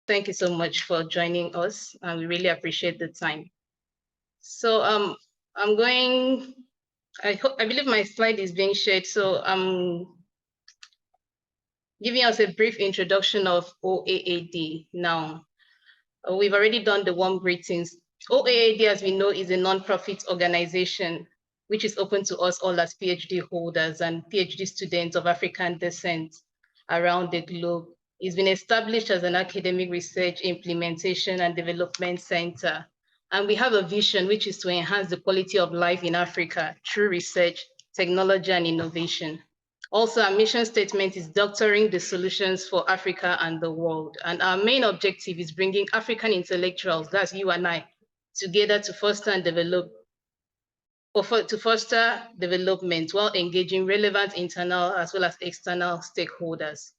Thank you so much for joining us. We really appreciate the time. So I'm going, I believe my slide is being shared. So I'm giving us a brief introduction of OAAD now. We've already done the warm greetings. OAAD, as we know, is a non-profit organization which is open to us all as PhD holders and PhD students of African descent around the globe. It's been established as an academic research, implementation, and development center. And we have a vision, which is to enhance the quality of life in Africa through research, technology, and innovation. Also, our mission statement is doctoring the solutions for Africa and the world. And our main objective is bringing African intellectuals, that's you and I, together to foster and develop, to foster development while engaging relevant internal as well as external stakeholders.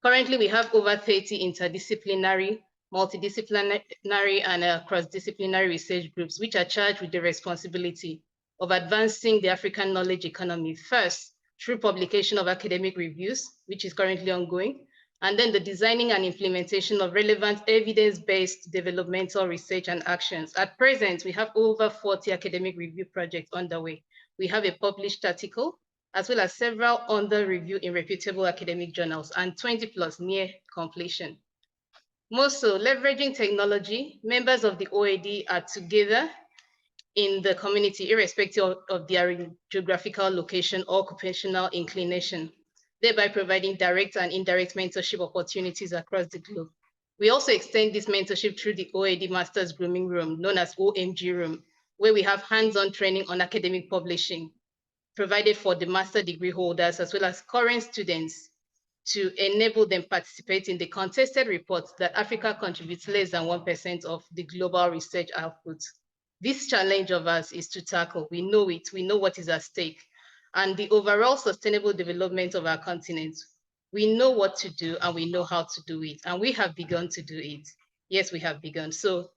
Currently, we have over 30 interdisciplinary, multidisciplinary, and cross-disciplinary research groups, which are charged with the responsibility of advancing the African knowledge economy first, through publication of academic reviews, which is currently ongoing, and then the designing and implementation of relevant evidence-based developmental research and actions. At present, we have over 40 academic review projects underway. We have a published article, as well as several under review in reputable academic journals, and 20 plus near completion. More so, leveraging technology, members of the OAD are together in the community, irrespective of their geographical location or occupational inclination, thereby providing direct and indirect mentorship opportunities across the globe. We also extend this mentorship through the OAD Masters Grooming Room, known as OMG Room, where we have hands-on training on academic publishing, provided for the master degree holders as well as current students to enable them participate in the contested reports that Africa contributes less than 1% of the global research output. This challenge of us is to tackle. We know it, we know what is at stake, and the overall sustainable development of our continent. We know what to do and we know how to do it, and we have begun to do it. Yes, we have begun. So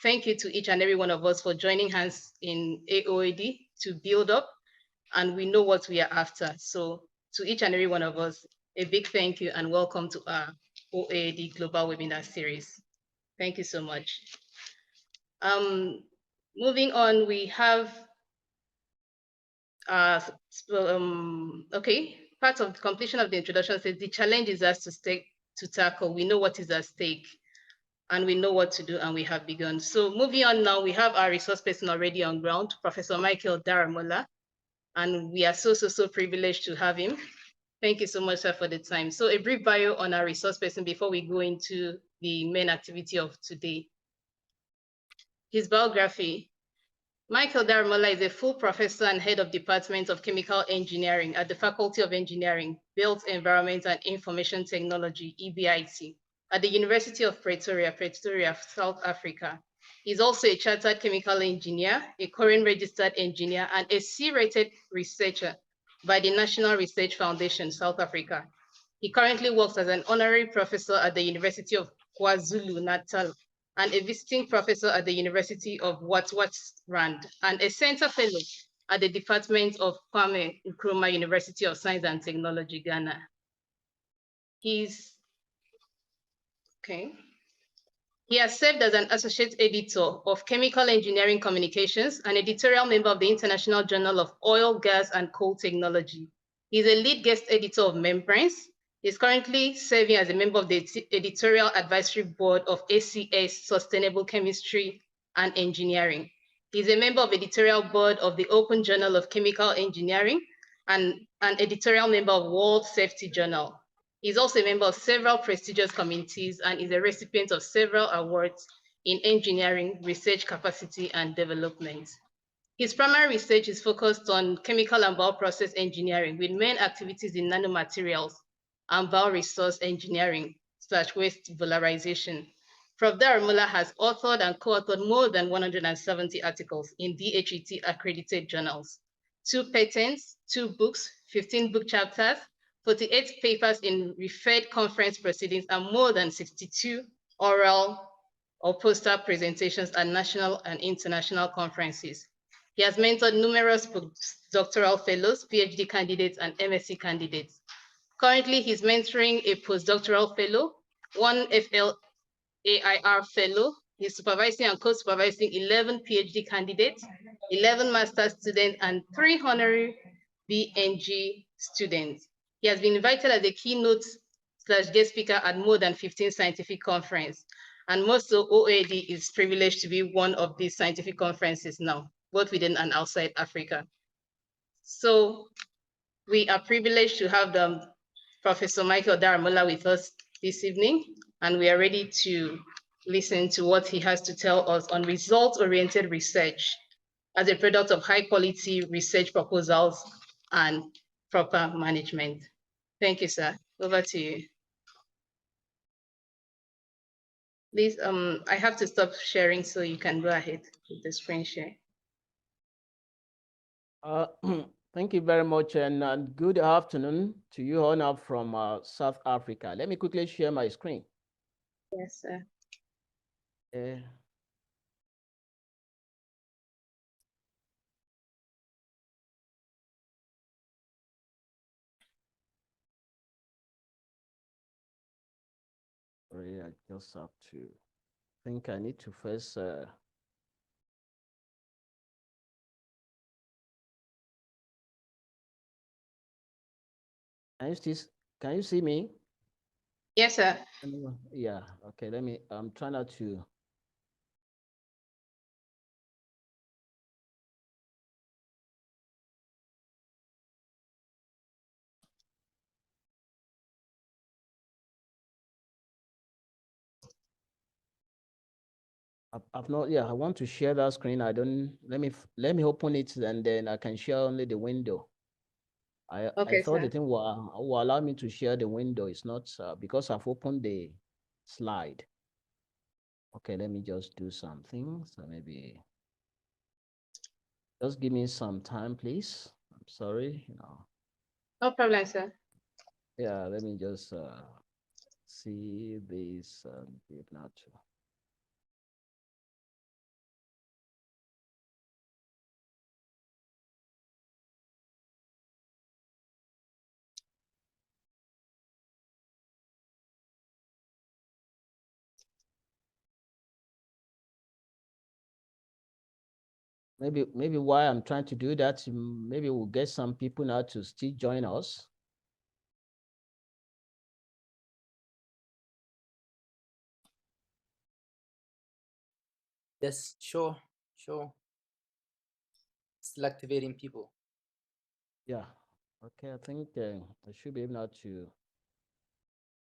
thank you to each and every one of us for joining hands in AOAD to build up, and we know what we are after. So to each and every one of us, a big thank you and welcome to our OAD Global Webinar Series. Thank you so much. Moving on, we have, part of the completion of the introduction says the challenge is us to tackle. We know what is at stake and we know what to do and we have begun. So moving on now, we have our resource person already on ground, Professor Michael Daramola, and we are so privileged to have him. Thank you so much, sir, for the time. So a brief bio on our resource person before we go into the main activity of today. His biography. Michael Daramola is a full professor and head of Department of Chemical Engineering at the Faculty of Engineering, Built Environment and Information Technology, EBIT, at the University of Pretoria, South Africa. He's also a chartered chemical engineer, a current registered engineer, and a C-rated researcher by the National Research Foundation, South Africa. He currently works as an honorary professor at the University of KwaZulu-Natal and a visiting professor at the University of Witwatersrand, and a center fellow at the Department of Kwame Nkrumah University of Science and Technology, Ghana. He has served as an associate editor of Chemical Engineering Communications and editorial member of the International Journal of Oil, Gas, and Coal Technology. He's a lead guest editor of Membranes. He's currently serving as a member of the editorial advisory board of ACS Sustainable Chemistry and Engineering. He's a member of the editorial board of the Open Journal of Chemical Engineering and an editorial member of World Safety Journal. He's also a member of several prestigious committees and is a recipient of several awards in engineering, research capacity, and development. His primary research is focused on chemical and bioprocess engineering with main activities in nanomaterials and bioresource engineering / waste valorization. Prof. Daramola has authored and co-authored more than 170 articles in DHET accredited journals, 2 patents, 2 books, 15 book chapters, 48 papers in referred conference proceedings, and more than 62 oral or poster presentations at national and international conferences. He has mentored numerous doctoral fellows, PhD candidates, and MSc candidates. Currently, he's mentoring a postdoctoral fellow, 1 AIR Fellow. He's supervising and co-supervising 11 PhD candidates, 11 master's students, and 3 honorary BNG students. He has been invited as a keynote/guest speaker at more than 15 scientific conferences. And most of OAD is privileged to be one of these scientific conferences now, both within and outside Africa. So we are privileged to have Professor Michael Daramola with us this evening, and we are ready to listen to what he has to tell us on results-oriented research as a product of high-quality research proposals and proper management. Thank you, sir. Over to you. Please, I have to stop sharing so you can go ahead with the screen share. Thank you very much, and good afternoon to you all now from South Africa. Let me quickly share my screen. Yes, sir. Sorry, I just have to think I need to first can you see me? Yes, sir. Yeah, okay, I'm trying not to. I've not, yeah, I want to share that screen. I don't, let me open it and then I can share only the window. I Okay, thought sir. the thing will allow me to share the window. It's not because I've opened the slide. Okay, let me just do something. So maybe just give me some time, please. I'm sorry, No problem, sir. Yeah, let me just see this not. Maybe why I'm trying to do that, maybe we'll get some people now to still join us. Yes, sure. Still activating people. Yeah. Okay, I think I should be able now to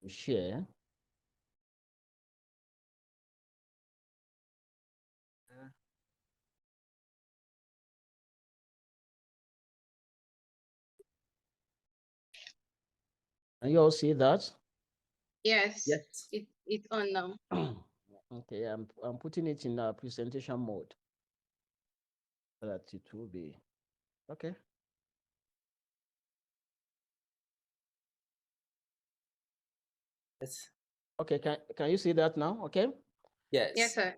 share. Can you all see that? Yes. Yes. It's on now. Okay, I'm putting it in presentation mode so that it will be okay. Yes. Okay, can you see that now? Okay. Yes. Yes, sir.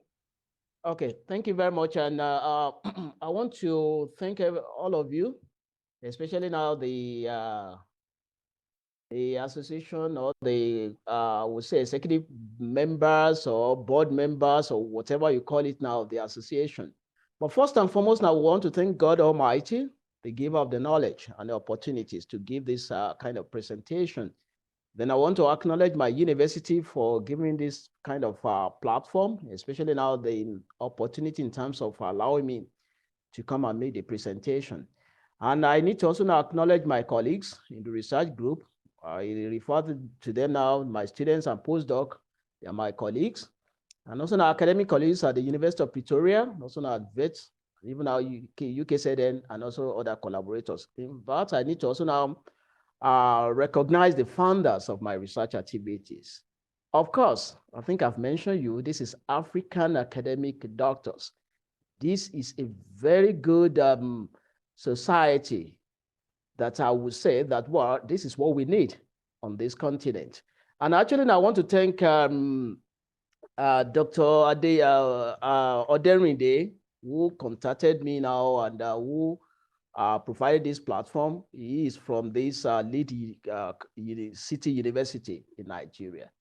Okay, thank you very much, and I want to thank all of you, especially now the association or the I would say executive members or board members or whatever you call it now, the association. But first and foremost, now we want to thank God Almighty, the giver of the knowledge and the opportunities to give this kind of presentation. Then I want to acknowledge my university for giving this kind of platform, especially now the opportunity in terms of allowing me to come and make the presentation. And I need to also now acknowledge my colleagues in the research group. I refer to them now, my students and postdoc, they are my colleagues. And also now academic colleagues at the University of Pretoria, also now at VET, even now UKZN, and also other collaborators. But I need to also now recognize the founders of my research activities. Of course, I think I've mentioned you, this is African Academic Doctors. This is a very good society that I would say that, well, this is what we need on this continent. And actually, I want to thank Dr. Oderinde, who contacted me now and who provided this platform. He is from this lead city university in Nigeria.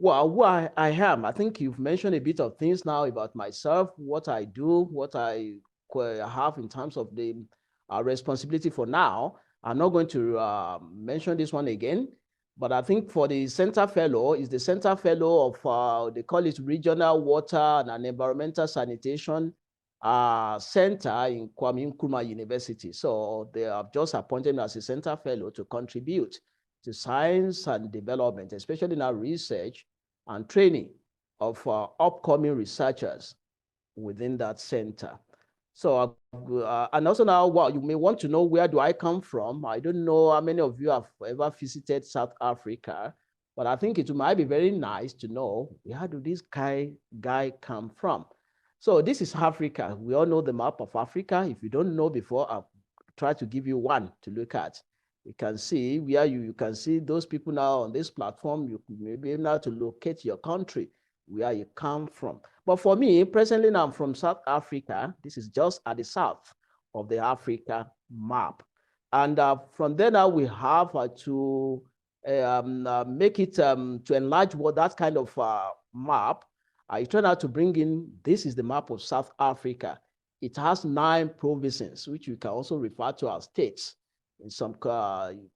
Well, who I am, I think you've mentioned a bit of things now about myself, what I do, what I have in terms of the responsibility for now. I'm not going to mention this one again, but I think for the center fellow is the center fellow of, they call it Regional Water and Environmental Sanitation Center in Kwame Nkrumah University. So they have just appointed me as a center fellow to contribute to science and development, especially in our research and training of upcoming researchers within that center. So, and also now, well, you may want to know, where do I come from? I don't know how many of you have ever visited South Africa, but I think it might be very nice to know, where do this guy come from? So this is Africa. We all know the map of Africa. If you don't know before, I'll try to give you one to look at. You can see where you can see those people now on this platform. You may be able now to locate your country, where you come from. But for me, presently now I'm from South Africa. This is just at the south of the Africa map. And from there now we have to make it, to enlarge what that kind of map. I turned out to bring in, this is the map of South Africa. It has 9 provinces, which you can also refer to as states. In some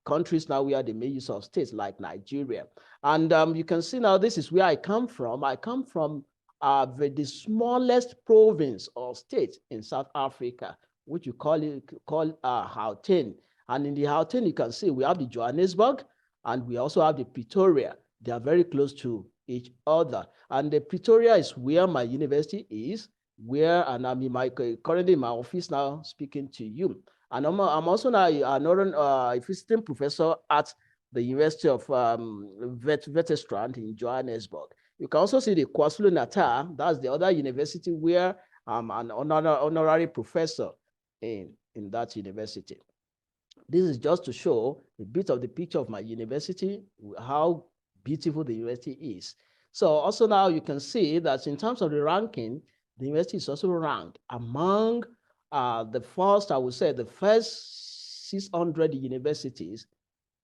countries now, we are the main use of states like Nigeria. And you can see now, this is where I come from. I come from the smallest province or state in South Africa, which you call Gauteng. And in the Gauteng, you can see we have the Johannesburg and we also have the Pretoria. They are very close to each other. And the Pretoria is where my university is, and I'm currently in my office now speaking to you. And I'm also now a visiting professor at the University of Witwatersrand in Johannesburg. You can also see the KwaZulu-Natal. That's the other university where I'm an honorary professor in that university. This is just to show a bit of the picture of my university, how beautiful the university is. So also now you can see that in terms of the ranking, the university is also ranked among the first, I would say, the first 600 universities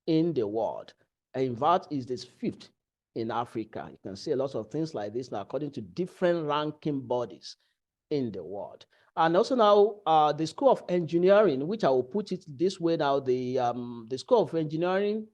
in the world. And in fact, is this 5th in Africa. You can see a lot of things like this now according to different ranking bodies in the world. And also now the School of Engineering, which I will put it this way now, the School of Engineering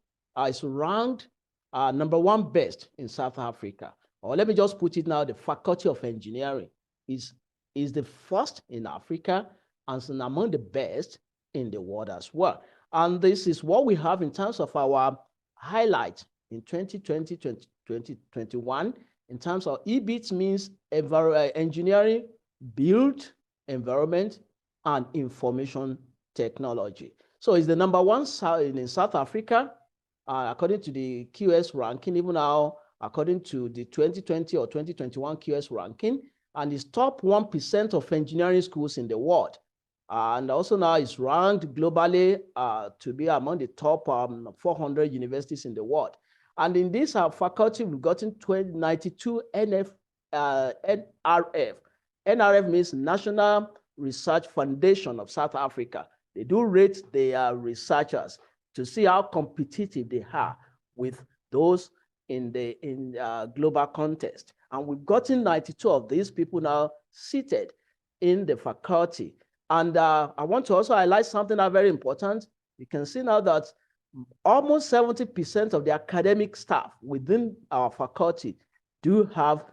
is ranked #1 best in South Africa. Or let me just put it now, the Faculty of Engineering is the first in Africa and among the best in the world as well. And this is what we have in terms of our highlight in 2020, 2021, in terms of EBIT means engineering, build, environment, and information technology. So it's the #1 in South Africa, according to the QS ranking, even now, according to the 2020 or 2021 QS ranking, and it's top 1% of engineering schools in the world. And also now it's ranked globally to be among the top 400 universities in the world. And in this faculty, we've gotten 92 NRF. NRF means National Research Foundation of South Africa. They do rate their researchers to see how competitive they are with those in the global contest. And we've gotten 92 of these people now seated in the faculty. And I want to also highlight something that's very important. You can see now that almost 70% of the academic staff within our faculty do have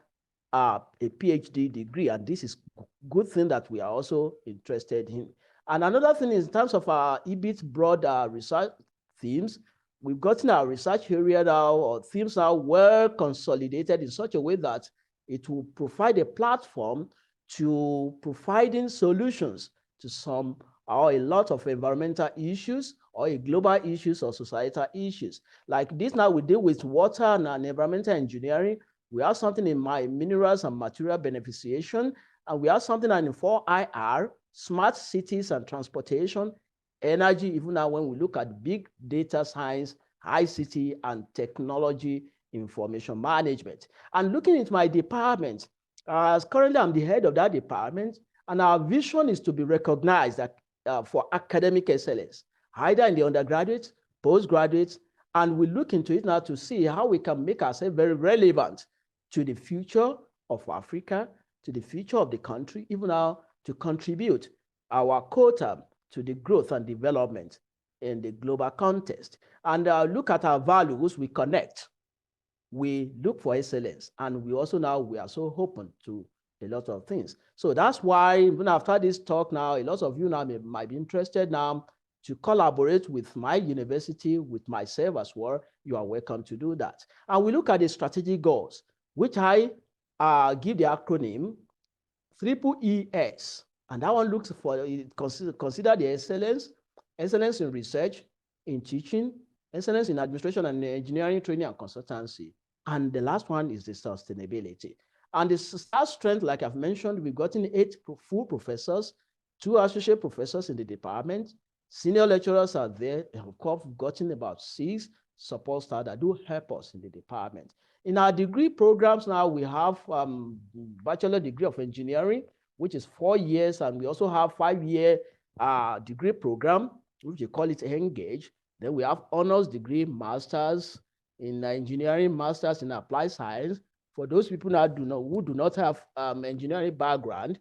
a PhD degree. And this is a good thing that we are also interested in. And another thing is in terms of our EBIT broad research themes, we've gotten our research area now, or themes now, well consolidated in such a way that it will provide a platform to providing solutions to some or a lot of environmental issues or global issues or societal issues. Like this now, we deal with water and environmental engineering. We have something in minerals and material beneficiation, and we have something in 4IR, smart cities and transportation, energy, even now when we look at big data science, ICT, and technology information management. And looking at my department, currently I'm the head of that department, and our vision is to be recognized for academic excellence, either in the undergraduates, postgraduates, And we look into it now to see how we can make ourselves very relevant to the future of Africa, to the future of the country, even now to contribute our quota to the growth and development in the global context. And look at our values, we connect. We look for excellence, and we also now, we are so open to a lot of things. So that's why even after this talk now, a lot of you now might be interested now to collaborate with my university, with myself as well. You are welcome to do that. And we look at the strategic goals, which I give the acronym triple ES. And that one looks for, consider the excellence in research, in teaching, excellence in administration and engineering, training and consultancy. And the last one is the sustainability. And the staff strength, like I've mentioned, we've gotten 8 full professors, 2 associate professors in the department. Senior lecturers are there. Of course, we've gotten about 6 support staff that do help us in the department. In our degree programs now, we have bachelor degree of engineering, which is 4 years, and we also have 5-year degree program, which we call it Engage. Then we have honors degree, masters in engineering, masters in applied science. For those people now who do not have engineering background,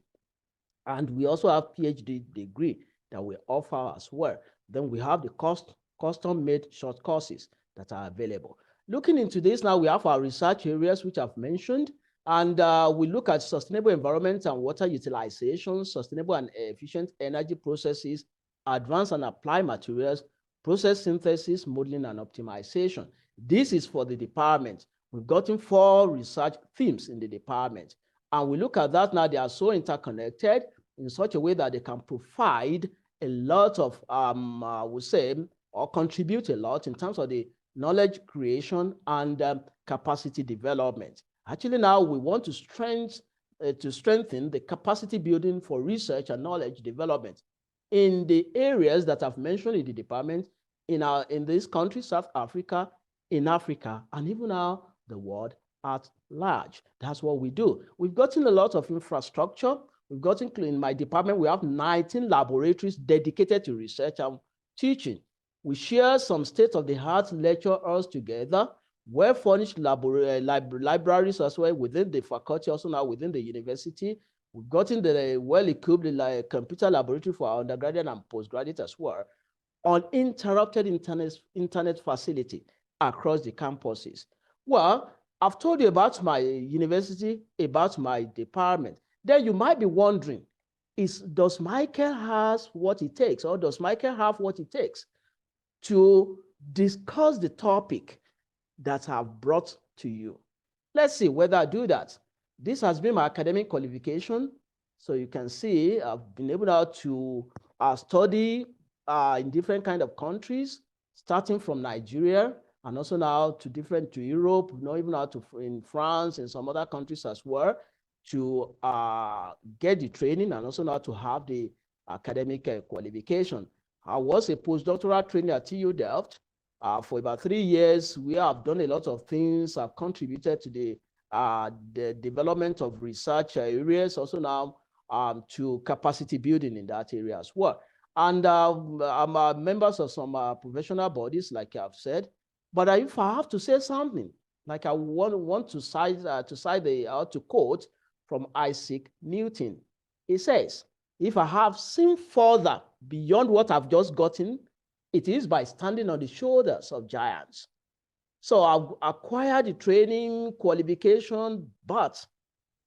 and we also have PhD degree that we offer as well. Then we have the custom-made short courses that are available. Looking into this now, we have our research areas, which I've mentioned, and we look at sustainable environment and water utilization, sustainable and efficient energy processes, advanced and applied materials, process synthesis, modeling, and optimization. This is for the department. We've gotten 4 research themes in the department. And we look at that now, they are so interconnected in such a way that they can provide a lot of, I would say, or contribute a lot in terms of the knowledge creation and capacity development. Actually, now we want to strengthen the capacity building for research and knowledge development in the areas that I've mentioned in the department, in this country, South Africa, in Africa, and even now the world at large. That's what we do. We've gotten a lot of infrastructure. We've gotten, in my department, we have 19 laboratories dedicated to research and teaching. We share some state-of-the-art lecture halls together, well-furnished libraries as well within the faculty, also now within the university. We've gotten the well-equipped computer laboratory for our undergraduate and postgraduate as well, uninterrupted internet facility across the campuses. Well, I've told you about my university, about my department. Then you might be wondering, does Michael have what it takes, or does Michael have what it takes to discuss the topic that I've brought to you? Let's see whether I do that. This has been my academic qualification. So you can see I've been able now to study in different kind of countries, starting from Nigeria, and also now to Europe, even now in France and some other countries as well, to get the training and also now to have the academic qualification. I was a postdoctoral trainee at TU Delft. For about 3 years, we have done a lot of things. I've contributed to the development of research areas, also now to capacity building in that area as well. And I'm members of some professional bodies, like I've said. But if I have to say something, like I want to quote from Isaac Newton, he says, "If I have seen further beyond what I've just gotten, it is by standing on the shoulders of giants." So I've acquired the training, qualification, but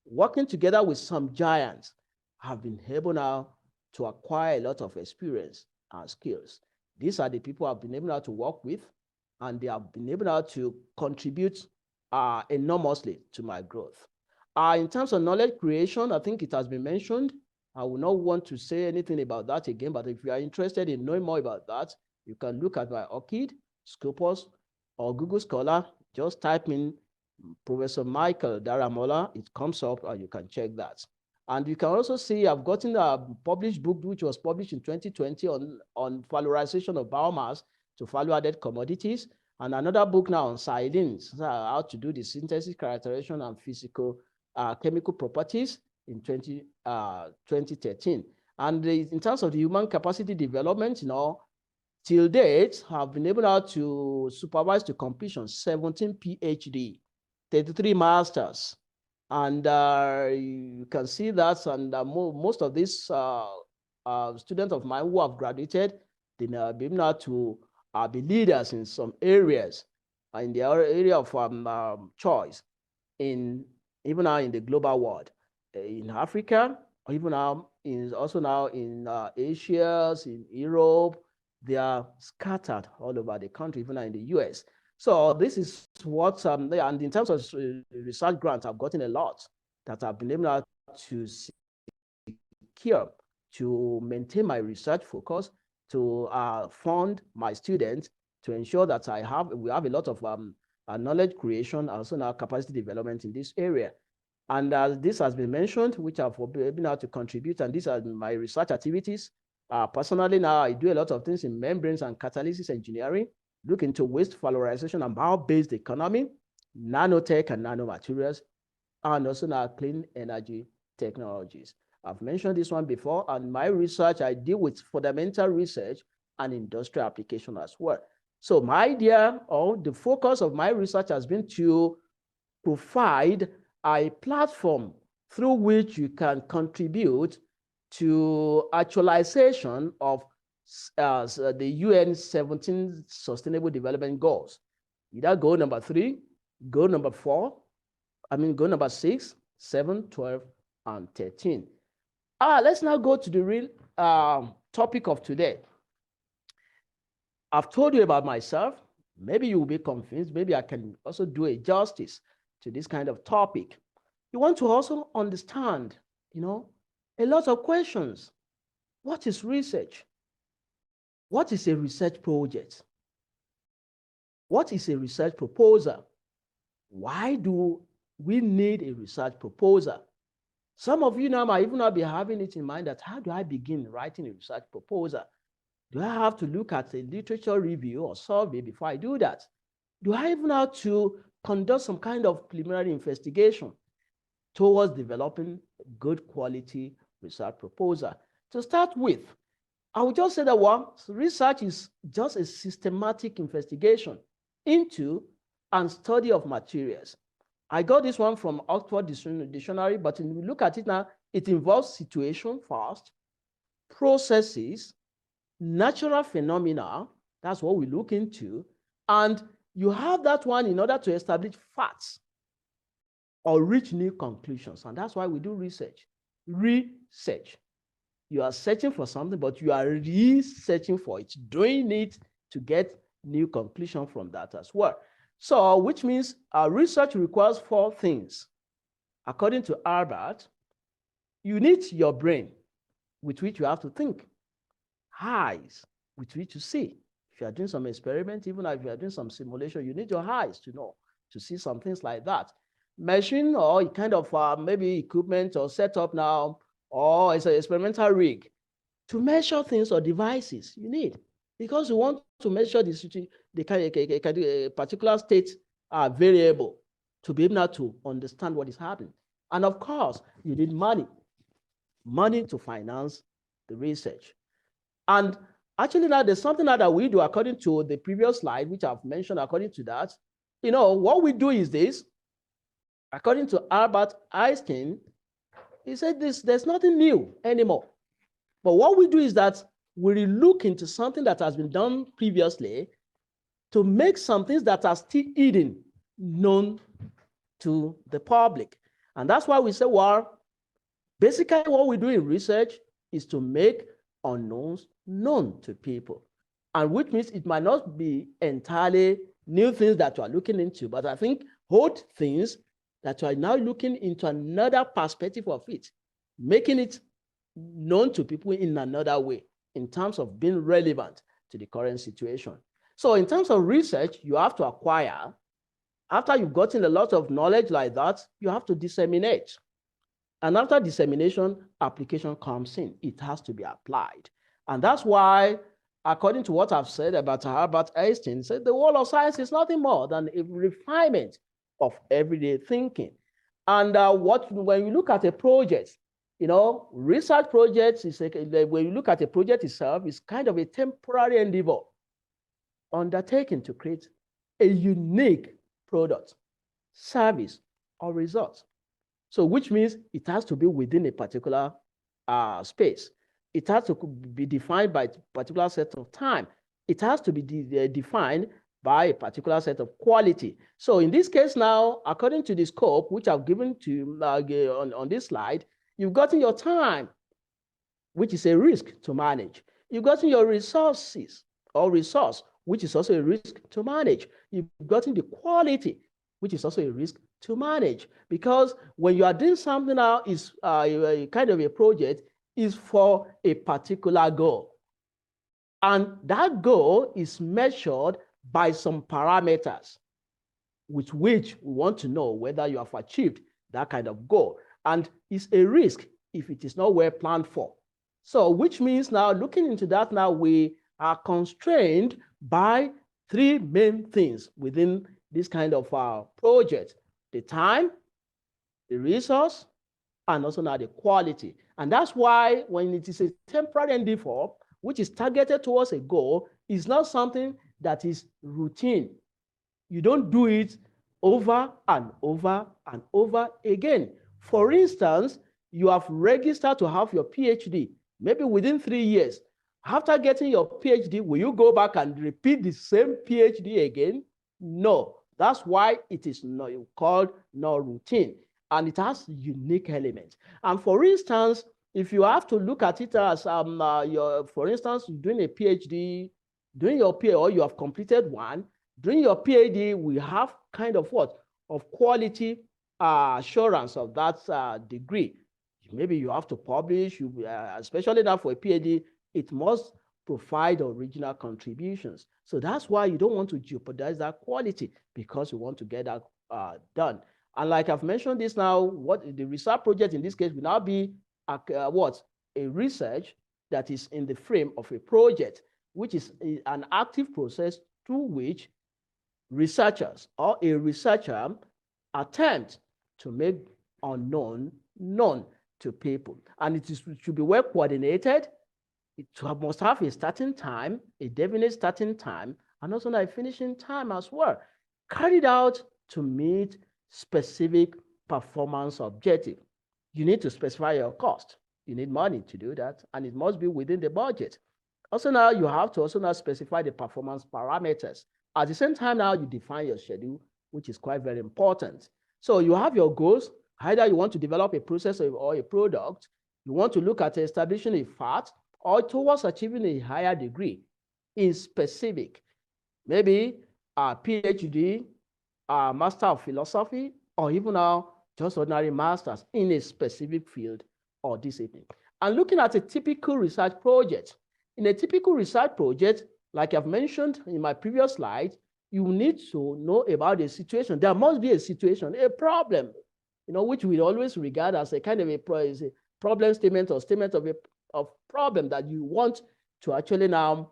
working together with some giants, I've been able now to acquire a lot of experience and skills. These are the people I've been able now to work with, and they have been able now to contribute enormously to my growth. In terms of knowledge creation, I think it has been mentioned. I will not want to say anything about that again, but if you are interested in knowing more about that, you can look at my Oaad, Scopus, or Google Scholar. Just type in Professor Michael Daramola. It comes up, and you can check that. And you can also see I've gotten a published book, which was published in 2020 on valorization of biomass to value-added commodities, and another book now on silins, how to do the synthesis, characterization, and physical chemical properties in 2013. And in terms of the human capacity development, till date, have been able now to supervise to completion 17 PhD, 33 masters. And you can see that, and most of these students of mine who have graduated, they now be able now to be leaders in some areas, in the area of choice, even now in the global world, in Africa, or even now also now in Asia, in Europe. They are scattered all over the country, even now in the US. So this is what, and in terms of research grants, I've gotten a lot that I've been able to secure to maintain my research focus, to fund my students, to ensure that we have a lot of knowledge creation, also now capacity development in this area. And as this has been mentioned, which I've been able to contribute, and these are my research activities. Personally, now I do a lot of things in membranes and catalysis engineering, look into waste valorization and bio-based economy, nanotech and nanomaterials, and also now clean energy technologies. I've mentioned this one before, and my research, I deal with fundamental research and industrial application as well. So my idea, or the focus of my research, has been to provide a platform through which you can contribute to actualization of the UN 17 Sustainable Development Goals. Either goal number 3, goal number 4, goal number 6, 7, 12, and 13. Let's now go to the real topic of today. I've told you about myself. Maybe you will be confused. Maybe I can also do a justice to this kind of topic. You want to also understand, a lot of questions. What is research? What is a research project? What is a research proposal? Why do we need a research proposal? Some of you now might even not be having it in mind that, how do I begin writing a research proposal? Do I have to look at a literature review or survey before I do that? Do I even have to conduct some kind of preliminary investigation towards developing good quality research proposal? To start with, I would just say that research is just a systematic investigation into and study of materials. I got this one from Oxford Dictionary, but when we look at it now, it involves situation first, processes, natural phenomena, that's what we look into, and you have that one in order to establish facts or reach new conclusions, and that's why we do research. Research. You are searching for something, but you are researching for it, doing it to get new conclusion from that as well. So, which means research requires 4 things. According to Albert, you need your brain, with which you have to think, eyes, with which you see. If you are doing some experiment, even if you are doing some simulation, you need your eyes to see some things like that. Machine or kind of maybe equipment or setup now, or it's an experimental rig to measure things or devices you need, because you want to measure a particular state variable to be able to understand what is happening. And of course, you need money to finance the research. And actually now there's something that we do according to the previous slide, which I've mentioned. According to that, what we do is this. According to Albert Einstein, he said there's nothing new anymore. But what we do is that we look into something that has been done previously to make some things that are still hidden known to the public. And that's why we say, basically what we do in research is to make unknowns known to people. And which means it might not be entirely new things that you are looking into, but I think old things that you are now looking into another perspective of it, making it known to people in another way, in terms of being relevant to the current situation. So in terms of research, you have to acquire. After you've gotten a lot of knowledge like that, you have to disseminate. And after dissemination, application comes in. It has to be applied. And that's why, according to what I've said about Albert Einstein, said the world of science is nothing more than a refinement of everyday thinking. And when you look at a project, research projects is when you look at a project itself, it's kind of a temporary endeavor undertaking to create a unique product, service, or result. So which means it has to be within a particular space. It has to be defined by a particular set of time. It has to be defined by a particular set of quality. So in this case now, according to the scope, which I've given to you on this slide, you've gotten your time, which is a risk to manage. You've gotten your resources or resource, which is also a risk to manage. You've gotten the quality, which is also a risk to manage. Because when you are doing something now, is a kind of a project is for a particular goal. And that goal is measured by some parameters with which we want to know whether you have achieved that kind of goal. And it's a risk if it is not well planned for. So which means now looking into that now, we are constrained by three main things within this kind of project: the time, the resource, and also now the quality. And that's why when it is a temporary endeavor, which is targeted towards a goal, is not something that is routine. You don't do it over and over and over again. For instance, you have registered to have your PhD, maybe within 3 years. After getting your PhD, will you go back and repeat the same PhD again? No. That's why it is not called non-routine, and it has unique elements. And for instance, if you have to look at it as for instance, doing a PhD, doing your PhD, or you have completed one, during your PhD, we have kind of what? Of quality assurance of that degree. Maybe you have to publish, especially now for a PhD, it must provide original contributions. So that's why you don't want to jeopardize that quality, because you want to get that done. And like I've mentioned this now, what the research project in this case will now be a research that is in the frame of a project, which is an active process through which researchers or a researcher attempt to make unknown known to people. And it should be well coordinated. It must have a starting time, a definite starting time, and also a finishing time as well, carried out to meet specific performance objective. You need to specify your cost. You need money to do that, and it must be within the budget. Also now, you have to also now specify the performance parameters. At the same time now, you define your schedule, which is quite very important. So you have your goals. Either you want to develop a process or a product, you want to look at establishing a fact, or towards achieving a higher degree in specific, maybe a PhD, a Master of Philosophy, or even now just ordinary masters in a specific field or discipline. And looking at a typical research project, in a typical research project, like I've mentioned in my previous slide, you need to know about the situation. There must be a situation, a problem, which we always regard as a kind of a problem statement or statement of problem that you want to actually now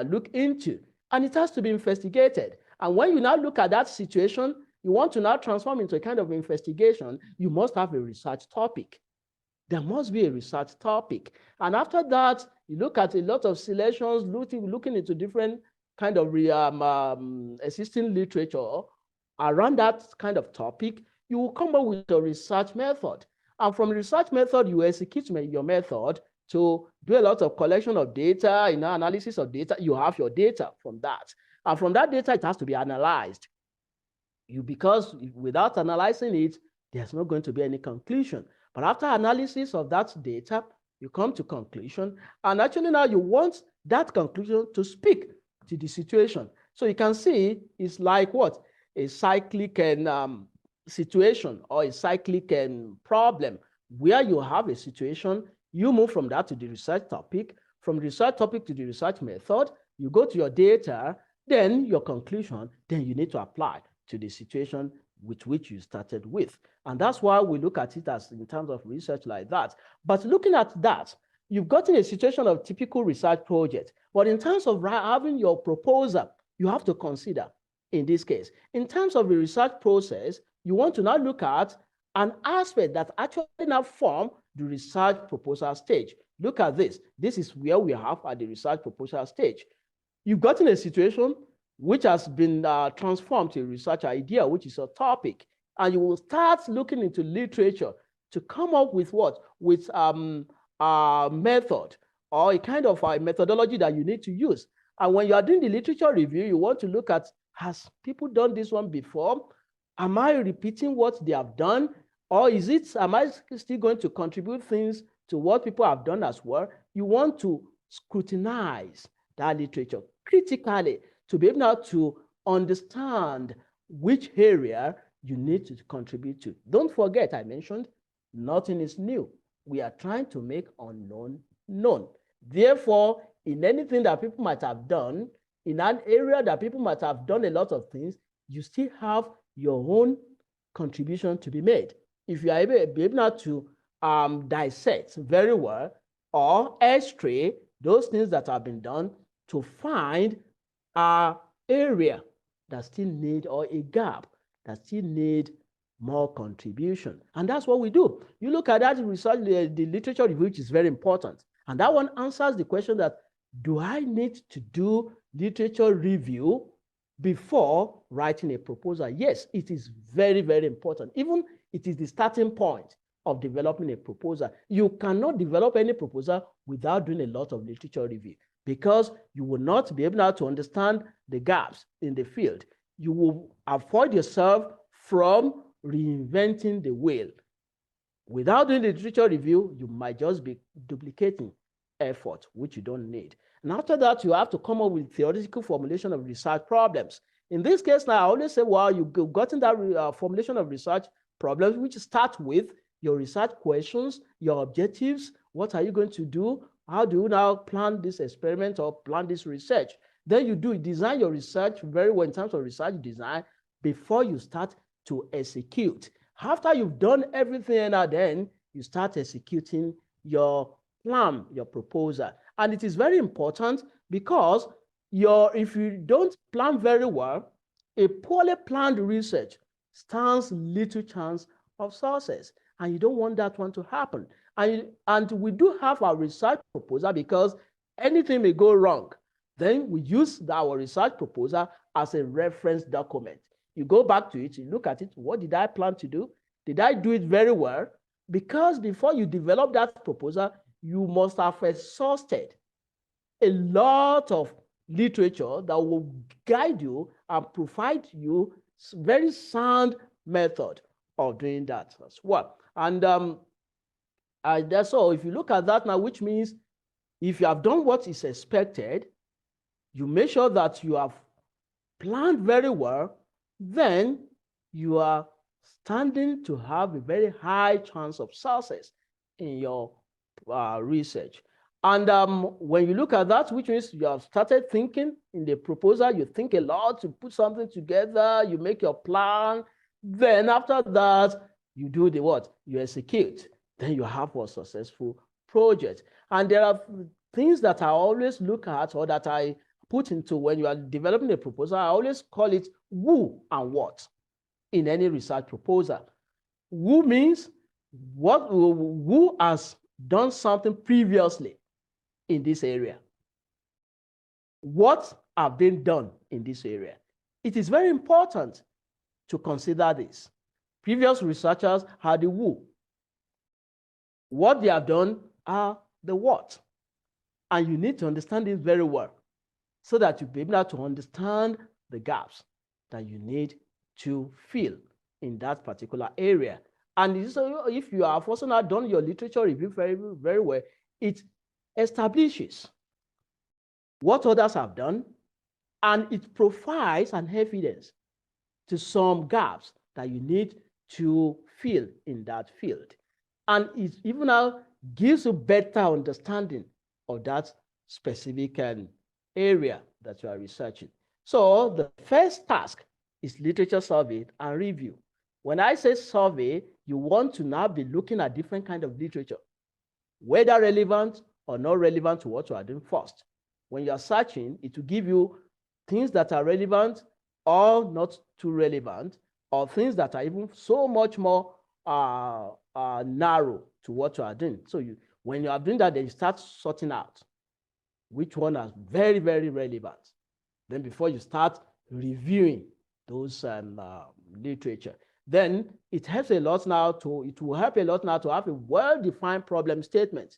look into. And it has to be investigated. And when you now look at that situation, you want to now transform into a kind of investigation, you must have a research topic. There must be a research topic. And after that, you look at a lot of selections, looking into different kind of existing literature around that kind of topic. You will come up with a research method. And from the research method, you execute your method to do a lot of collection of data, analysis of data. You have your data from that. And from that data, it has to be analyzed. Because without analyzing it, there's not going to be any conclusion. But after analysis of that data, you come to conclusion. And actually now you want that conclusion to speak to the situation. So you can see it's like what? A cyclic situation or a cyclic problem where you have a situation, you move from that to the research topic, from the research topic to the research method, you go to your data, then your conclusion, then you need to apply to the situation with which you started with. And that's why we look at it as in terms of research like that. But looking at that, you've gotten a situation of typical research project. But in terms of having your proposal, you have to consider, in this case, in terms of the research process, you want to now look at an aspect that actually now form the research proposal stage. Look at this. This is where we have at the research proposal stage. You've gotten a situation which has been transformed to a research idea, which is a topic, and you will start looking into literature to come up with what? With a method or a kind of a methodology that you need to use. And when you are doing the literature review, you want to look at, has people done this one before? Am I repeating what they have done? Or am I still going to contribute things to what people have done as well? You want to scrutinize that literature critically to be able to understand which area you need to contribute to. Don't forget, I mentioned nothing is new. We are trying to make unknown known. Therefore, in anything that people might have done, in an area that people might have done a lot of things, you still have your own contribution to be made. If you are able to dissect very well or x-ray those things that have been done to find an area that still need, or a gap that still need more contribution. And that's what we do. You look at that research, the literature review, which is very important. And that one answers the question that, do I need to do literature review before writing a proposal? Yes, it is very, very important. Even it is the starting point of developing a proposal. You cannot develop any proposal without doing a lot of literature review, because you will not be able to understand the gaps in the field. You will avoid yourself from reinventing the wheel. Without doing the literature review, you might just be duplicating effort, which you don't need. And after that, you have to come up with theoretical formulation of research problems. In this case, now I always say, well, you've gotten that formulation of research problems, which start with your research questions, your objectives. What are you going to do? How do you now plan this experiment or plan this research? Then you design your research very well in terms of research design before you start to execute. After you've done everything, and then you start executing your plan, your proposal. And it is very important, because if you don't plan very well, a poorly planned research stands little chance of success. And you don't want that one to happen. And we do have our research proposal, because anything may go wrong. Then we use our research proposal as a reference document. You go back to it, you look at it, what did I plan to do? Did I do it very well? Because before you develop that proposal, you must have exhausted a lot of literature that will guide you and provide you very sound method of doing that as well. And that's all. If you look at that now, which means if you have done what is expected, you make sure that you have planned very well, then you are standing to have a very high chance of success in your research. And when you look at that, which means you have started thinking in the proposal, you think a lot, you put something together, you make your plan. Then after that, you do the what? You execute. Then you have a successful project. And there are things that I always look at, or that I put into when you are developing a proposal. I always call it who and what in any research proposal. Who means who has done something previously in this area. What have been done in this area? It is very important to consider this. Previous researchers are the who. What they have done are the what. And you need to understand this very well, so that you'll be able to understand the gaps that you need to fill in that particular area. And so if you have also not done your literature review very, very well, it establishes what others have done, and it provides an evidence to some gaps that you need to fill in that field. And it even now gives you better understanding of that specific area that you are researching. So the first task is literature survey and review. When I say survey, you want to now be looking at different kinds of literature, whether relevant or not relevant to what you are doing first. When you are searching, it will give you things that are relevant or not too relevant, or things that are even so much more narrow to what you are doing. So when you are doing that, then you start sorting out. which one is very, very relevant. Then before you start reviewing those literature, then it helps a lot now it will help a lot now to have a well-defined problem statement,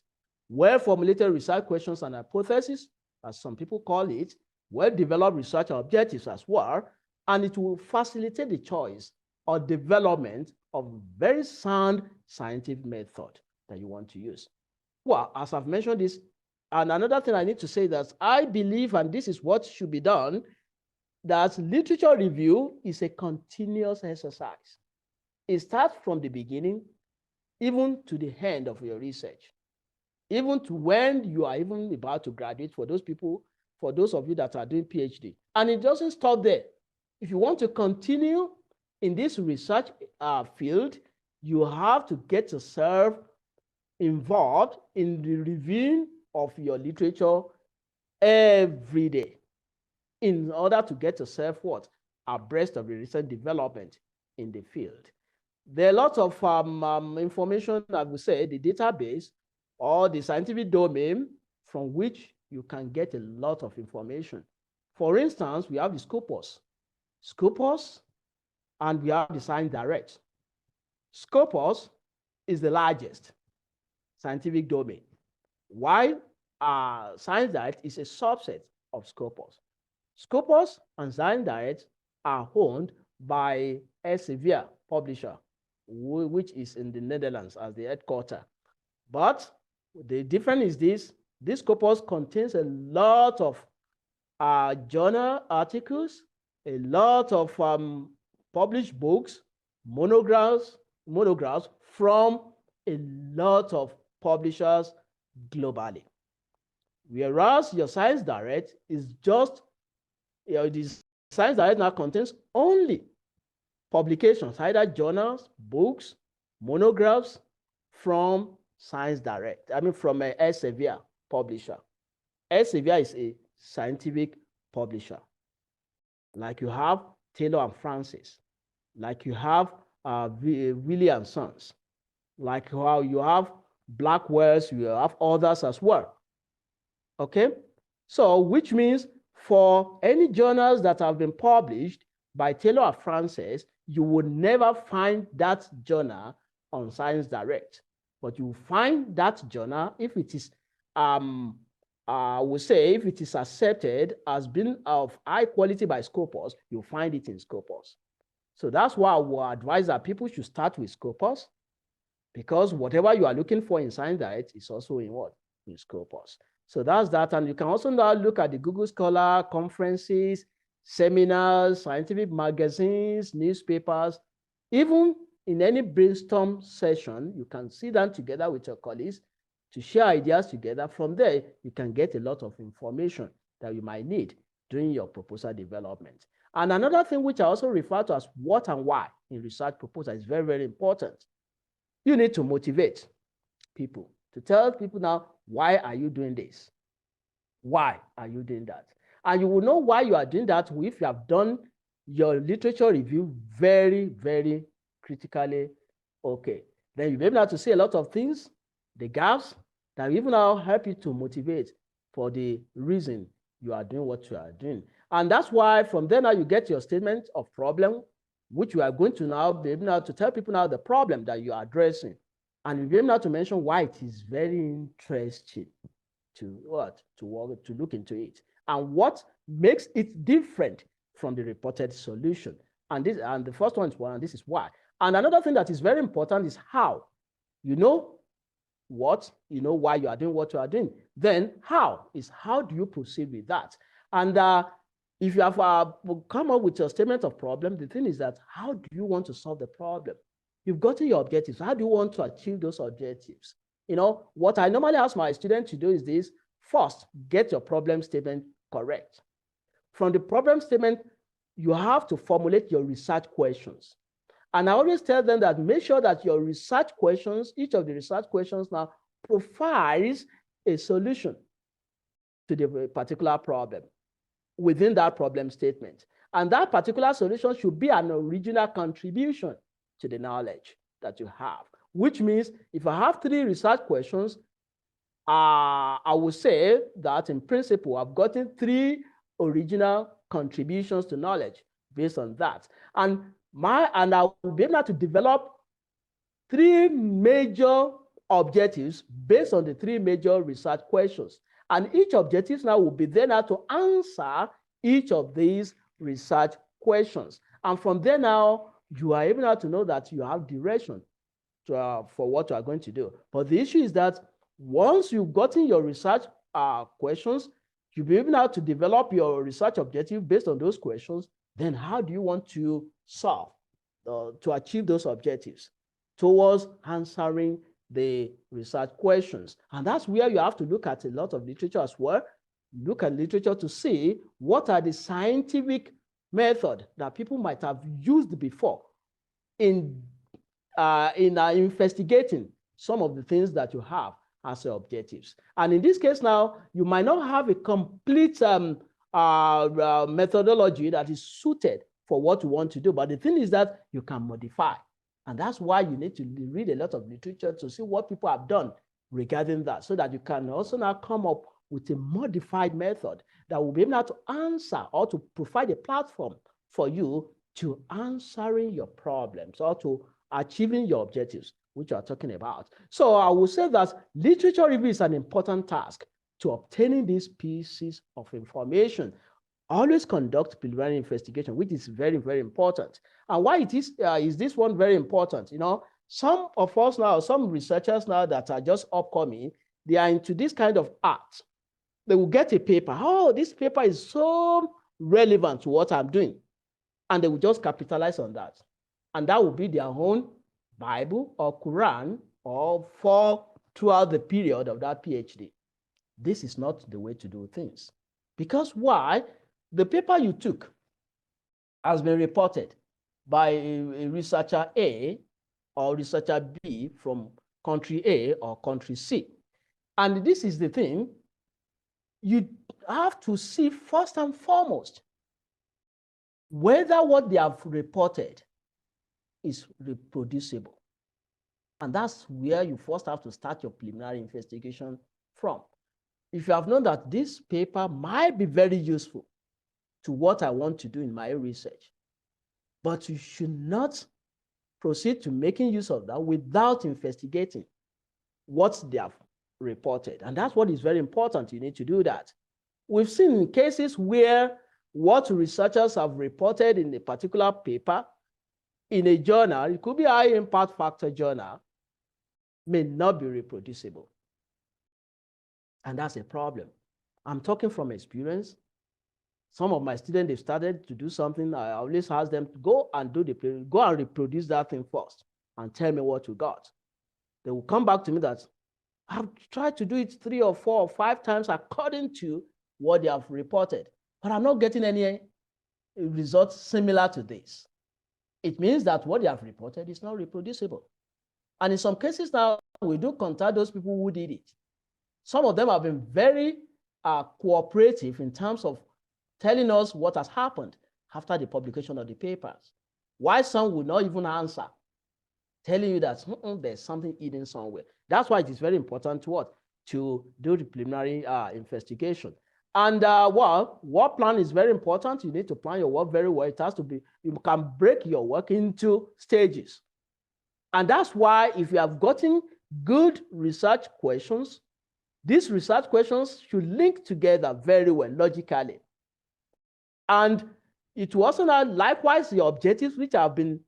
well-formulated research questions and hypotheses, as some people call it, well-developed research objectives as well, and it will facilitate the choice or development of very sound scientific method that you want to use. Well, as I've mentioned this, and another thing I need to say that I believe, and this is what should be done, that literature review is a continuous exercise. It starts from the beginning, even to the end of your research, even to when you are even about to graduate, for those people, for those of you that are doing PhD. And it doesn't stop there. If you want to continue in this research field, you have to get yourself involved in the reviewing of your literature every day in order to get yourself what? Abreast of the recent development in the field. There are lots of information, I would say, the database or the scientific domain from which you can get a lot of information. For instance, we have the Scopus, and we have the Science Direct. Scopus is the largest scientific domain, while Science Direct is a subset of Scopus. Scopus and Science Direct are owned by Elsevier publisher, which is in the Netherlands as the headquarters. But the difference is this Scopus contains a lot of journal articles, a lot of published books, monographs from a lot of publishers globally. Whereas your Science Direct is just, the Science Direct now contains only publications, either journals, books, monographs from Science Direct. I mean, from a Elsevier publisher. Elsevier is a scientific publisher. Like you have Taylor and Francis, like you have William Sons, like how you have Blackwell's, you have others as well. Okay, so which means for any journals that have been published by Taylor and Francis, you would never find that journal on Science Direct, but you find that journal if it is, I would say, if it is accepted as being of high quality by Scopus, you'll find it in Scopus. So that's why I would advise that people should start with Scopus, because whatever you are looking for in Science Direct is also in what? In Scopus. So that's that. And you can also now look at the Google Scholar conferences, seminars, scientific magazines, newspapers. Even in any brainstorm session, you can sit down together with your colleagues to share ideas together. From there, you can get a lot of information that you might need during your proposal development. And another thing which I also refer to as what and why in research proposal is very, very important. You need to motivate people, to tell people now, why are you doing this? Why are you doing that? And you will know why you are doing that if you have done your literature review very, very critically. Okay, then you'll be able to see a lot of things, the gaps, that will even now help you to motivate for the reason you are doing what you are doing. And that's why from there now you get your statement of problem, which you are going to now be able now to tell people now the problem that you are addressing. And you'll be able now to mention why it is very interesting to look into it, and what makes it different from the reported solution. And the first one is why, and this is why. And another thing that is very important is how. You know what, you know why you are doing what you are doing. Then how do you proceed with that? And if you have come up with your statement of problem, the thing is that how do you want to solve the problem? You've gotten your objectives. How do you want to achieve those objectives? You know, what I normally ask my students to do is this. First, get your problem statement correct. From the problem statement, you have to formulate your research questions. And I always tell them that make sure that your research questions, each of the research questions now provides a solution to the particular problem within that problem statement. And that particular solution should be an original contribution to the knowledge that you have, which means if I have 3 research questions, I would say that in principle, I've gotten 3 original contributions to knowledge based on that. And I will be able to develop 3 major objectives based on the 3 major research questions. And each objective now will be there now to answer each of these research questions. And from there now, you are able now to know that you have direction to, for what you are going to do. But the issue is that once you've gotten your research questions, you'll be able now to develop your research objective based on those questions. Then how do you want to solve to achieve those objectives towards answering the research questions? And that's where you have to look at a lot of literature as well. Look at literature to see what are the scientific method that people might have used before in investigating some of the things that you have as your objectives. And in this case now, you might not have a complete methodology that is suited for what you want to do. But the thing is that you can modify. And that's why you need to read a lot of literature to see what people have done regarding that, so that you can also now come up with a modified method that will be able to answer or to provide a platform for you to answering your problems or to achieving your objectives, which you are talking about. So I will say that literature review is an important task to obtaining these pieces of information. Always conduct preliminary investigation, which is very, very important. And why it is this one very important? You know, some of us now, some researchers now that are just upcoming, they are into this kind of art. They will get a paper. Oh, this paper is so relevant to what I'm doing. And they will just capitalize on that. And that will be their own Bible or Quran or for throughout the period of that PhD. This is not the way to do things. Because why? The paper you took has been reported by a researcher A or researcher B from country A or country C. And this is the thing, you have to see first and foremost whether what they have reported is reproducible. And that's where you first have to start your preliminary investigation from. If you have known that this paper might be very useful to what I want to do in my research, but you should not proceed to making use of that without investigating what they have reported. And that's what is very important. You need to do that. We've seen cases where what researchers have reported in a particular paper in a journal, it could be a high impact factor journal, may not be reproducible. And that's a problem. I'm talking from experience. Some of my students, they've started to do something. I always ask them to go and reproduce that thing first and tell me what you got. They will come back to me that I've tried to do it 3 or 4 or 5 times according to what they have reported, but I'm not getting any results similar to this. It means that what they have reported is not reproducible. And in some cases now, we do contact those people who did it. Some of them have been very cooperative in terms of telling us what has happened after the publication of the papers. Why some would not even answer, telling you that there's something hidden somewhere. That's why it is very important to do the preliminary investigation. And work plan is very important. You need to plan your work very well. It has to be, you can break your work into stages. And that's why if you have gotten good research questions, these research questions should link together very well, logically. And it will also now, likewise, the objectives which have been,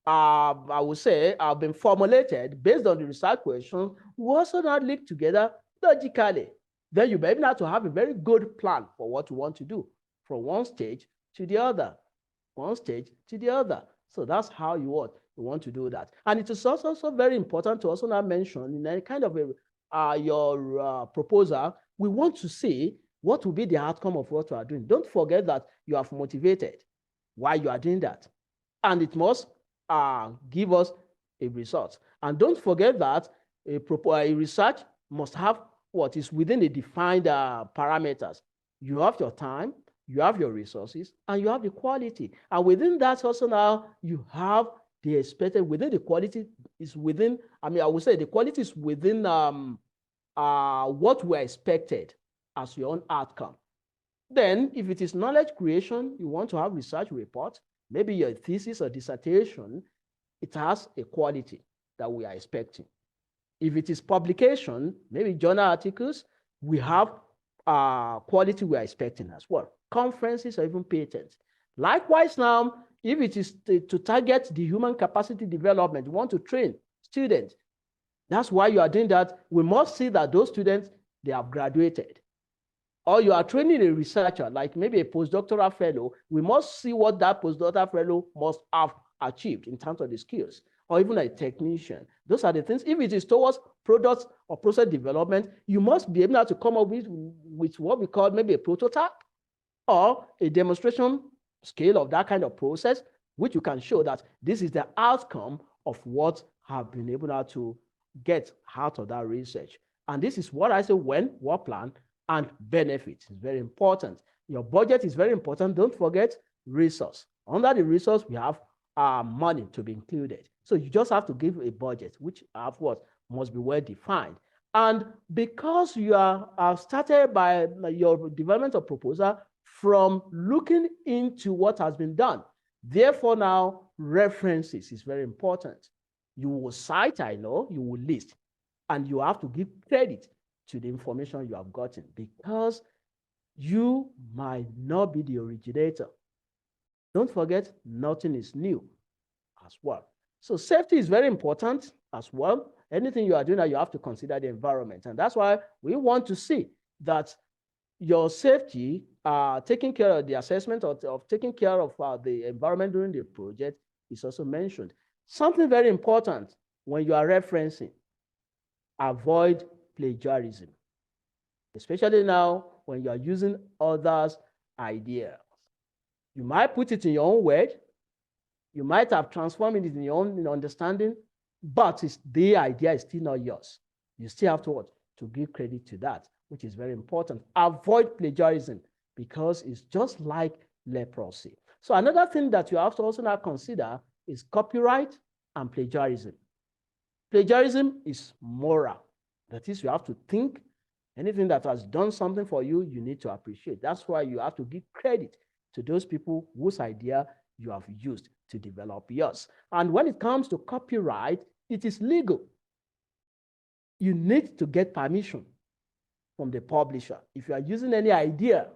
I would say, have been formulated based on the research questions will also now link together logically. Then you'll be able to have a very good plan for what you want to do from one stage to the other, one stage to the other. So that's how you want to do that. And it is also very important to also now mention in any kind of your proposal, we want to see what will be the outcome of what you are doing. Don't forget that you have motivated why you are doing that. And it must give us a result. And don't forget that a research must have what is within the defined parameters. You have your time, you have your resources, and you have the quality. And within that also now, you have the expected, within the quality is within, I mean, I would say the quality is within what were expected as your own outcome. Then, if it is knowledge creation, you want to have research report, maybe your thesis or dissertation, it has a quality that we are expecting. If it is publication, maybe journal articles, we have quality we are expecting as well. Conferences or even patents. Likewise now, if it is to target the human capacity development, you want to train students, that's why you are doing that. We must see that those students, they have graduated. Or you are training a researcher, like maybe a postdoctoral fellow, we must see what that postdoctoral fellow must have achieved in terms of the skills, or even a technician. Those are the things. If it is towards products or process development, you must be able to come up with what we call maybe a prototype or a demonstration scale of that kind of process, which you can show that this is the outcome of what have been able to get out of that research. And this is what I say when, what plan, and benefit is very important. Your budget is very important. Don't forget resource. Under the resource, we have money to be included. So you just have to give a budget, which of course must be well defined. And because you are started by your development of proposal from looking into what has been done, therefore now references is very important. You will cite, I know, you will list, and you have to give credit to the information you have gotten, because you might not be the originator. Don't forget, nothing is new as well. So safety is very important as well. Anything you are doing, you have to consider the environment. And that's why we want to see that your safety, taking care of the assessment of taking care of the environment during the project is also mentioned. Something very important when you are referencing, avoid plagiarism, especially now when you are using others' ideas. You might put it in your own word, you might have transformed it in your own understanding, but the idea is still not yours. You still have to give credit to that, which is very important. Avoid plagiarism, because it's just like leprosy. So another thing that you have to also now consider is copyright and plagiarism. Plagiarism is moral. That is, you have to think anything that has done something for you, you need to appreciate. That's why you have to give credit to those people whose idea you have used to develop yours. And when it comes to copyright, it is legal. You need to get permission from the publisher. If you are using any idea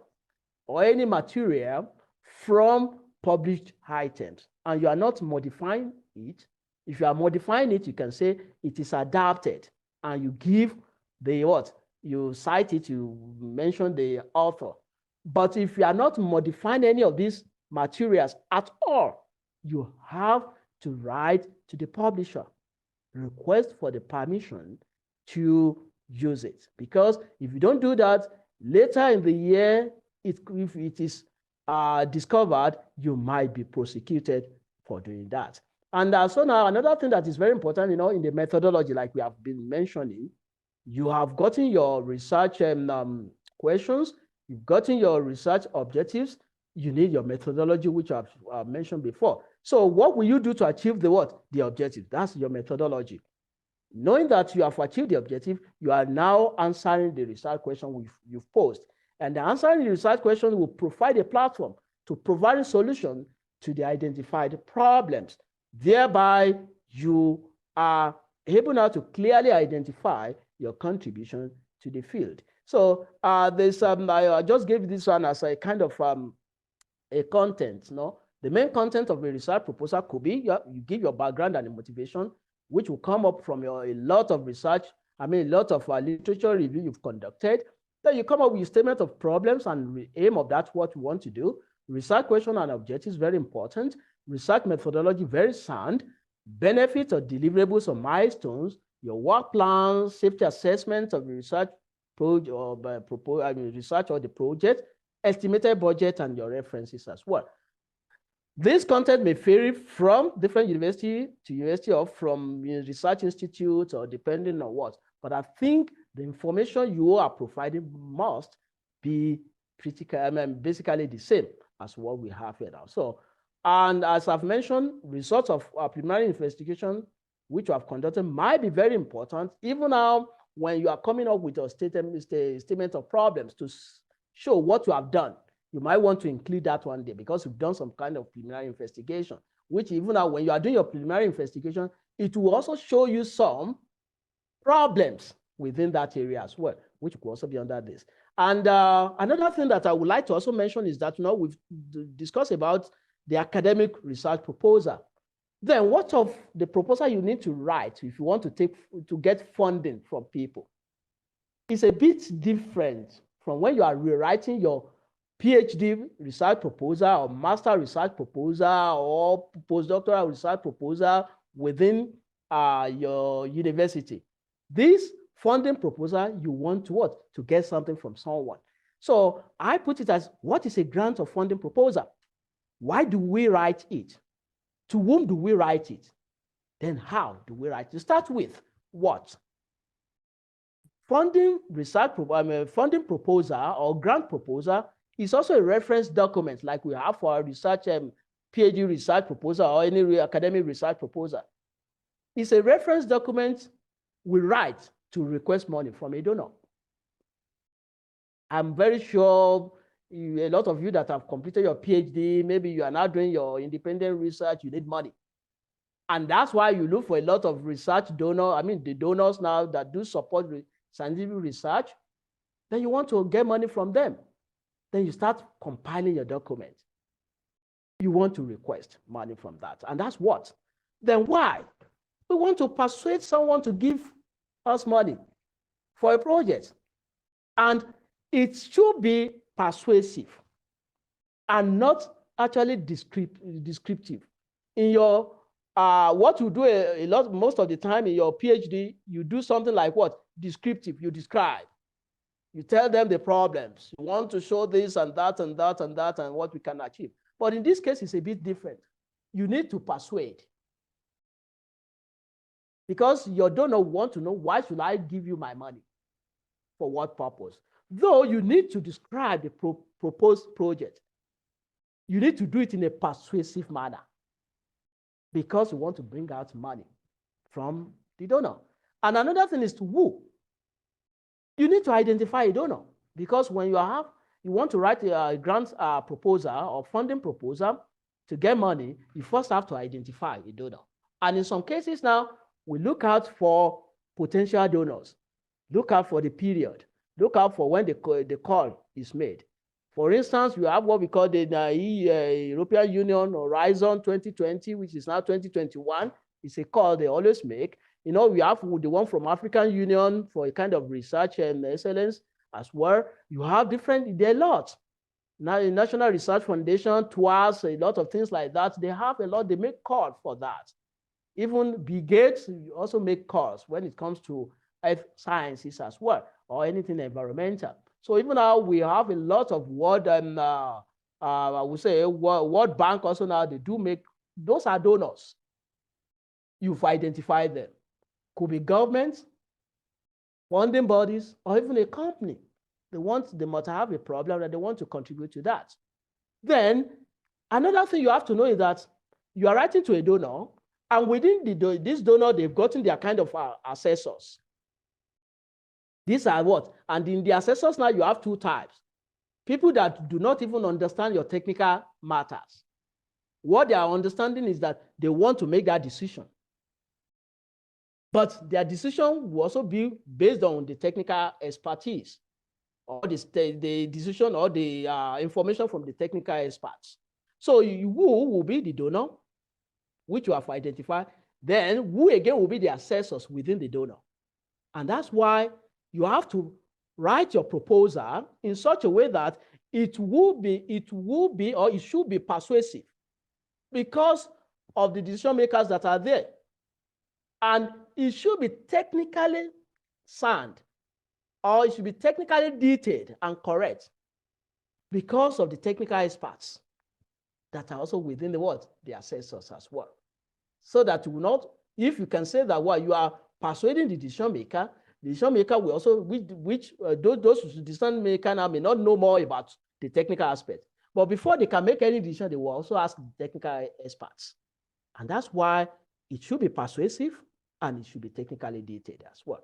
or any material from published items and you are not modifying it, if you are modifying it, you can say it is adapted, and you give the what? You cite it, you mention the author. But if you are not modifying any of these materials at all, you have to write to the publisher, request for the permission to use it. Because if you don't do that, later in the year, if it is discovered, you might be prosecuted for doing that. And so now another thing that is very important, in the methodology, like we have been mentioning, you have gotten your research questions, you've gotten your research objectives, you need your methodology, which I've mentioned before. So what will you do to achieve the what? The objective. That's your methodology. Knowing that you have achieved the objective, you are now answering the research question you've posed. And the answering the research question will provide a platform to provide a solution to the identified problems. Thereby, you are able now to clearly identify your contribution to the field. So there's I just gave this one as a kind of a content. The main content of a research proposal could be you give your background and the motivation, which will come up from a lot of research, a lot of literature review you've conducted. Then you come up with a statement of problems and aim of that, what you want to do. Research question and objectives, very important. Research methodology, very sound. Benefits or deliverables or milestones, your work plans, safety assessment of the research project or research or the project, estimated budget, and your references as well. This content may vary from different university to university or from research institutes or depending on what. But I think the information you are providing must be basically the same as what we have here now. So, and as I've mentioned, results of preliminary investigation which you have conducted might be very important. Even now, when you are coming up with your statement of problems to show what you have done, you might want to include that one day because you've done some kind of preliminary investigation, which even now when you are doing your preliminary investigation, it will also show you some problems within that area as well, which could also be under this. And another thing that I would like to also mention is that, we've discussed about the academic research proposal. Then what of the proposal you need to write if you want to get funding from people? It's a bit different from when you are rewriting your PhD research proposal or master research proposal or postdoctoral research proposal within your university. This funding proposal, you want to what? To get something from someone. So I put it as, what is a grant of funding proposal? Why do we write it? To whom do we write it? Then how do we write it? To start with, what? Funding funding proposal or grant proposal is also a reference document like we have for our research, PhD research proposal or any academic research proposal. It's a reference document we write to request money from a donor. I'm very sure a lot of you that have completed your PhD, maybe you are now doing your independent research, you need money. And that's why you look for a lot of research donors, the donors now that do support scientific research, then you want to get money from them. Then you start compiling your document. You want to request money from that. And that's what? Then why? We want to persuade someone to give us money for a project. And it should be persuasive and not actually descriptive. In your, what you do most of the time in your PhD, you do something like what? Descriptive, you describe. You tell them the problems. You want to show this and that and that and that and what we can achieve. But in this case, it's a bit different. You need to persuade. Because your donor wants to know, why should I give you my money? For what purpose? Though you need to describe the proposed project, you need to do it in a persuasive manner because you want to bring out money from the donor. And another thing is to who. You need to identify a donor because when you want to write a grant proposal or funding proposal to get money, you first have to identify a donor. And in some cases now, we look out for potential donors, look out for the period, look out for when the call is made. For instance, you have what we call the European Union Horizon 2020, which is now 2021. It's a call they always make. We have the one from African Union for a kind of research and excellence as well. You have there are a lot. Now, the National Research Foundation, TWAS, a lot of things like that. They have a lot, they make calls for that. Even Bill Gates also make calls when it comes to earth sciences as well, or anything environmental. So even now we have a lot of World Bank also now, they do make, those are donors. You've identified them. Could be governments, funding bodies, or even a company. They must have a problem and they want to contribute to that. Then another thing you have to know is that you are writing to a donor, and within this donor, they've gotten their kind of assessors. These are what? And in the assessors now, you have two types. People that do not even understand your technical matters. What they are understanding is that they want to make that decision. But their decision will also be based on the technical expertise or the decision or the information from the technical experts. So who will be the donor, which you have identified, then who again will be the assessors within the donor. And that's why you have to write your proposal in such a way that it should be persuasive because of the decision makers that are there. And it should be technically sound, or it should be technically detailed and correct because of the technical experts that are also within the assessors as well. So that you will not, if you can say that you are persuading the decision maker will also, those decision maker now may not know more about the technical aspect. But before they can make any decision, they will also ask the technical experts. And that's why it should be persuasive and it should be technically detailed as well.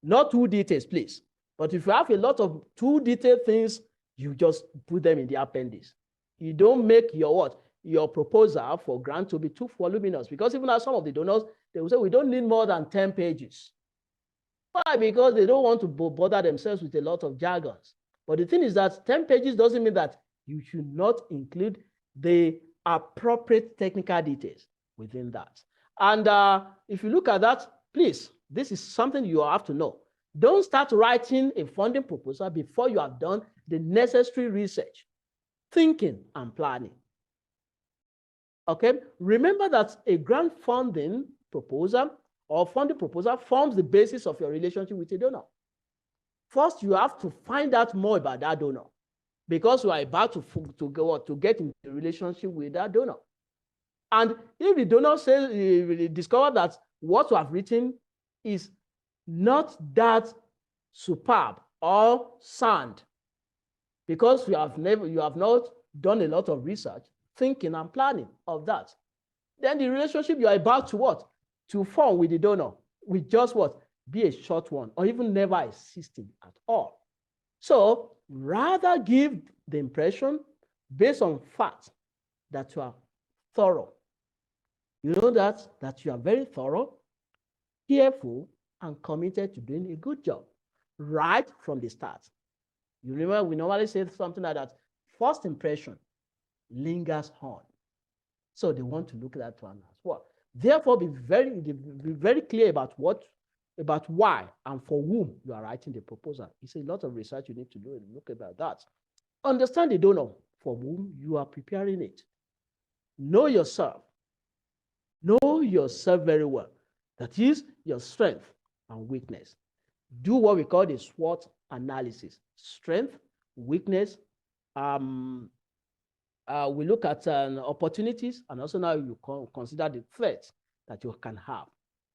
Not too detailed, please. But if you have a lot of too detailed things, you just put them in the appendix. You don't make your what? Your proposal for grant to be too voluminous, because even as some of the donors, they will say, we don't need more than 10 pages. Why? Because they don't want to bother themselves with a lot of jargons. But the thing is that 10 pages doesn't mean that you should not include the appropriate technical details within that. And if you look at that, please, this is something you have to know. Don't start writing a funding proposal before you have done the necessary research, thinking, and planning. Okay, remember that a grant funding proposal or funding proposal forms the basis of your relationship with a donor. First, you have to find out more about that donor, because you are about to get into a relationship with that donor. And if the donor says, discover that what you have written is not that superb or sound, because you have not done a lot of research, thinking, and planning of that, then the relationship you are about to what? To form with the donor will just what? Be a short one, or even never existing at all. So rather give the impression based on fact that you are thorough. You know that you are very thorough, careful, and committed to doing a good job right from the start. You remember, we normally say something like that, first impression lingers on. So they want to look at that one as well. Therefore, be very clear about why and for whom you are writing the proposal. It's a lot of research you need to do and look about that. Understand the donor for whom you are preparing it. Know yourself. Know yourself very well. That is your strength and weakness. Do what we call the SWOT analysis. Strength, weakness. We look at opportunities, and also now you consider the threats that you can have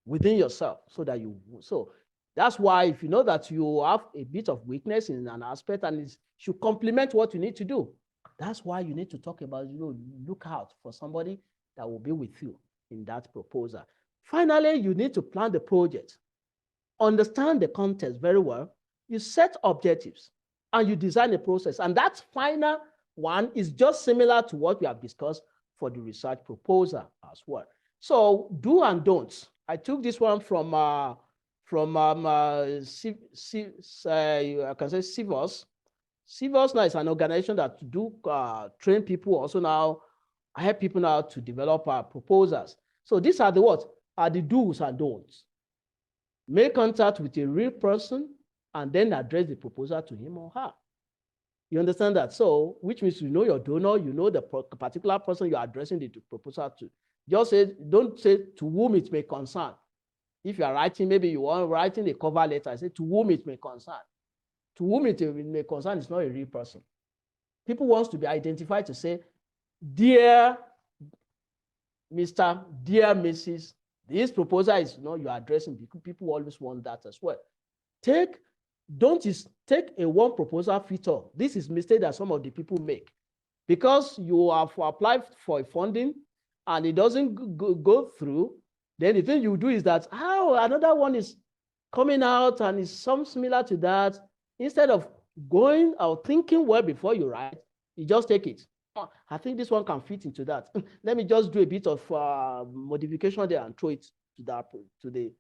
within yourself, so that's why if you know that you have a bit of weakness in an aspect and it should complement what you need to do, that's why you need to talk about, look out for somebody that will be with you in that proposal. Finally, you need to plan the project, understand the context very well, you set objectives, and you design a process. And that final one is just similar to what we have discussed for the research proposal as well. So do and don'ts. I took this one from I can say CIVOS. CIVOS now is an organization that do train people, also now help people now to develop proposals. So these are the what? Are the do's and don'ts. Make contact with a real person and then address the proposal to him or her. You understand that? So, which means you know your donor, you know the particular person you're addressing the proposal to. Just say, don't say to whom it may concern. If you are writing, maybe you are writing a cover letter, I say to whom it may concern. To whom it may concern is not a real person. People want to be identified to say, dear Mr., dear Mrs., this proposal is, you are addressing. People always want that as well. Don't just take a one proposal fit all. This is a mistake that some of the people make. Because you have applied for funding and it doesn't go through, then the thing you do is that, another one is coming out and is some similar to that. Instead of going or thinking well before you write, you just take it. I think this one can fit into that. Let me just do a bit of modification there and throw it to the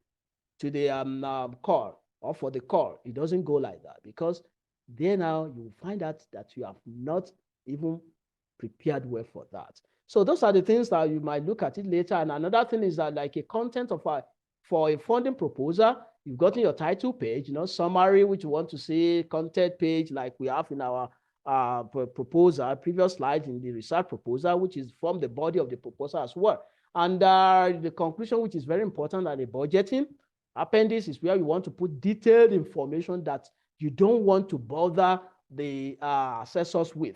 core. Or for the core, it doesn't go like that, because there now you find out that you have not even prepared well for that. So those are the things that you might look at it later. And another thing is that, like a content for a funding proposal, you've gotten your title page, summary, which you want to see, content page, like we have in our proposal, previous slide in the research proposal, which is from the body of the proposal as well. And the conclusion, which is very important, and the budgeting. Appendix is where you want to put detailed information that you don't want to bother the assessors with.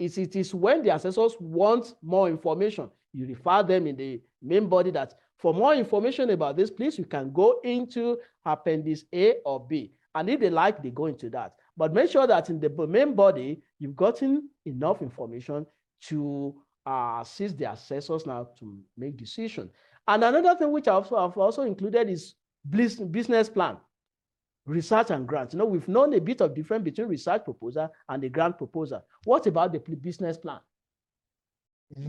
It is when the assessors want more information, you refer them in the main body that for more information about this, please, you can go into Appendix A or B. And if they like, they go into that. But make sure that in the main body, you've gotten enough information to assist the assessors now to make decisions. And another thing which I've also included is business plan. research and grant. We've known a bit of difference between research proposal and the grant proposal. What about the business plan?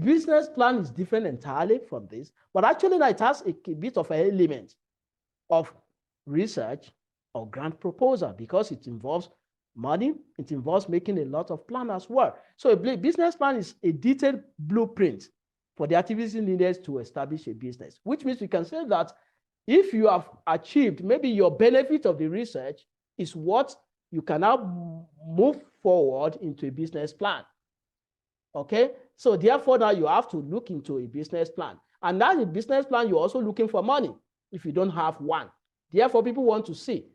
Business plan is different entirely from this, but actually it has a bit of an element of research or grant proposal because it involves money, it involves making a lot of plan as well. So a business plan is a detailed blueprint for the activities needed to establish a business, which means we can say that if you have achieved, maybe your benefit of the research is what you can now move forward into a business plan. Okay, so therefore now you have to look into a business plan. And now the business plan, you're also looking for money if you don't have one. Therefore, people want to see.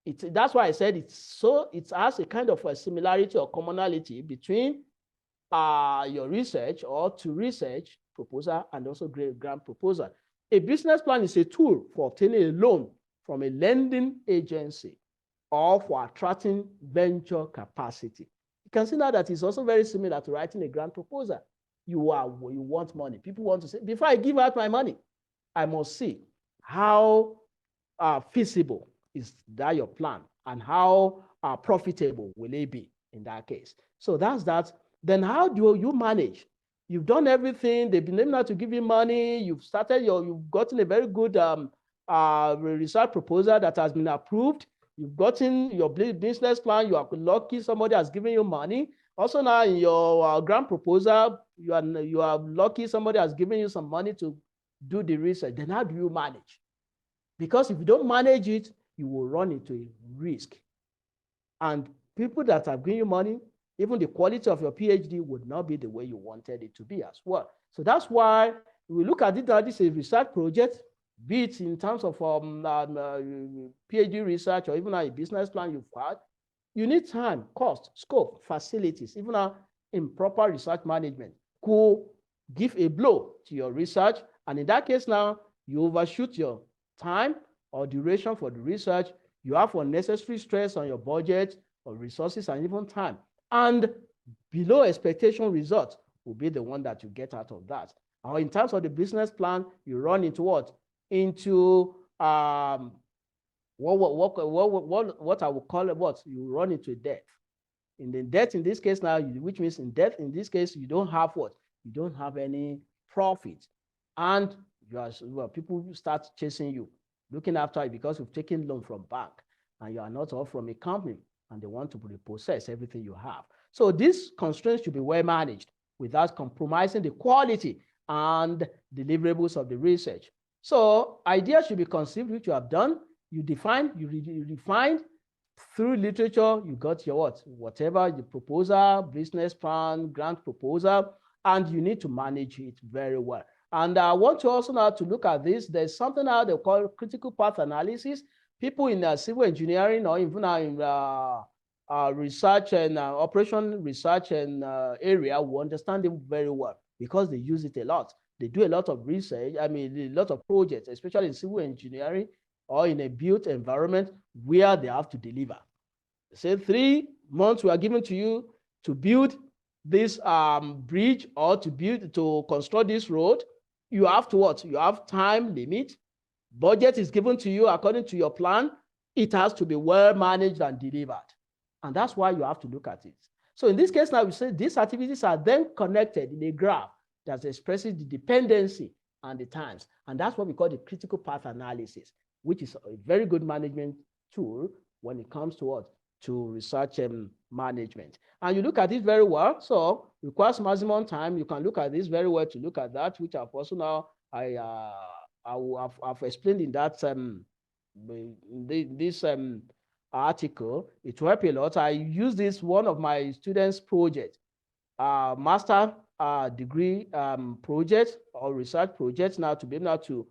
That's why I said it has a kind of a similarity or commonality between your research or to research proposal and also grant proposal. A business plan is a tool for obtaining a loan from a lending agency or for attracting venture capacity. You can see now that it's also very similar to writing a grant proposal. You want money. People want to say, before I give out my money, I must see how feasible is that your plan and how profitable will it be in that case. So that's that. Then how do you manage? You've done everything. They've been able to give you money. You've gotten a very good research proposal that has been approved. You've gotten your business plan. You are lucky somebody has given you money. Also now in your grant proposal, you are lucky somebody has given you some money to do the research. Then how do you manage? Because if you don't manage it, you will run into a risk. And people that have given you money, even the quality of your PhD would not be the way you wanted it to be as well. So that's why we look at it that this is a research project, be it in terms of PhD research or even a business plan you've had. You need time, cost, scope, facilities, even in proper research management could give a blow to your research. And in that case now, you overshoot your time or duration for the research. You have unnecessary stress on your budget or resources and even time. And below expectation results will be the one that you get out of that. Or in terms of the business plan, you run into what? Into what I would call it what? You run into debt. In the debt in this case now, which means in debt in this case, you don't have what? You don't have any profit. And people start chasing you, looking after you because you've taken loan from bank and you are not all from a company and they want to repossess everything you have. So these constraints should be well managed without compromising the quality and deliverables of the research. So ideas should be conceived, which you have done. You defined, you refined through literature. You got your whatever the proposal, business plan, grant proposal, and you need to manage it very well. And I want you also now to look at this. There's something now they call critical path analysis. People in civil engineering or even in research and operation research and area will understand it very well because they use it a lot. They do a lot of research, a lot of projects, especially in civil engineering or in a built environment where they have to deliver. Say 3 months were given to you to build this bridge or to construct this road. You have to what? You have time limit. Budget is given to you according to your plan. It has to be well managed and delivered. And that's why you have to look at it. So in this case now, we say these activities are then connected in a graph that expresses the dependency and the times. And that's what we call the critical path analysis, which is a very good management tool when it comes to what? To research and management. And you look at it very well. So requires maximum time. You can look at this very well to look at that, which I've also now I've explained in that this article. It will help a lot. I use this one of my students' project, master degree project or research project now to be able to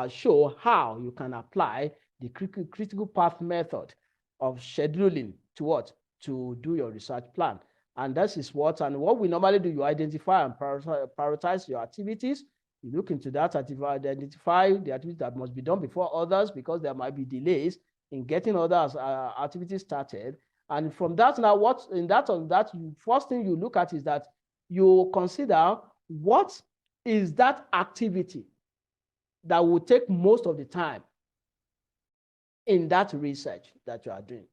show how you can apply the critical path method of scheduling to what? To do your research plan. And that is what we normally do. You identify and prioritize your activities. You look into that, identify the activities that must be done before others because there might be delays in getting other activities started. And from that now, first thing you look at is that you consider what is that activity that will take most of the time in that research that you are doing.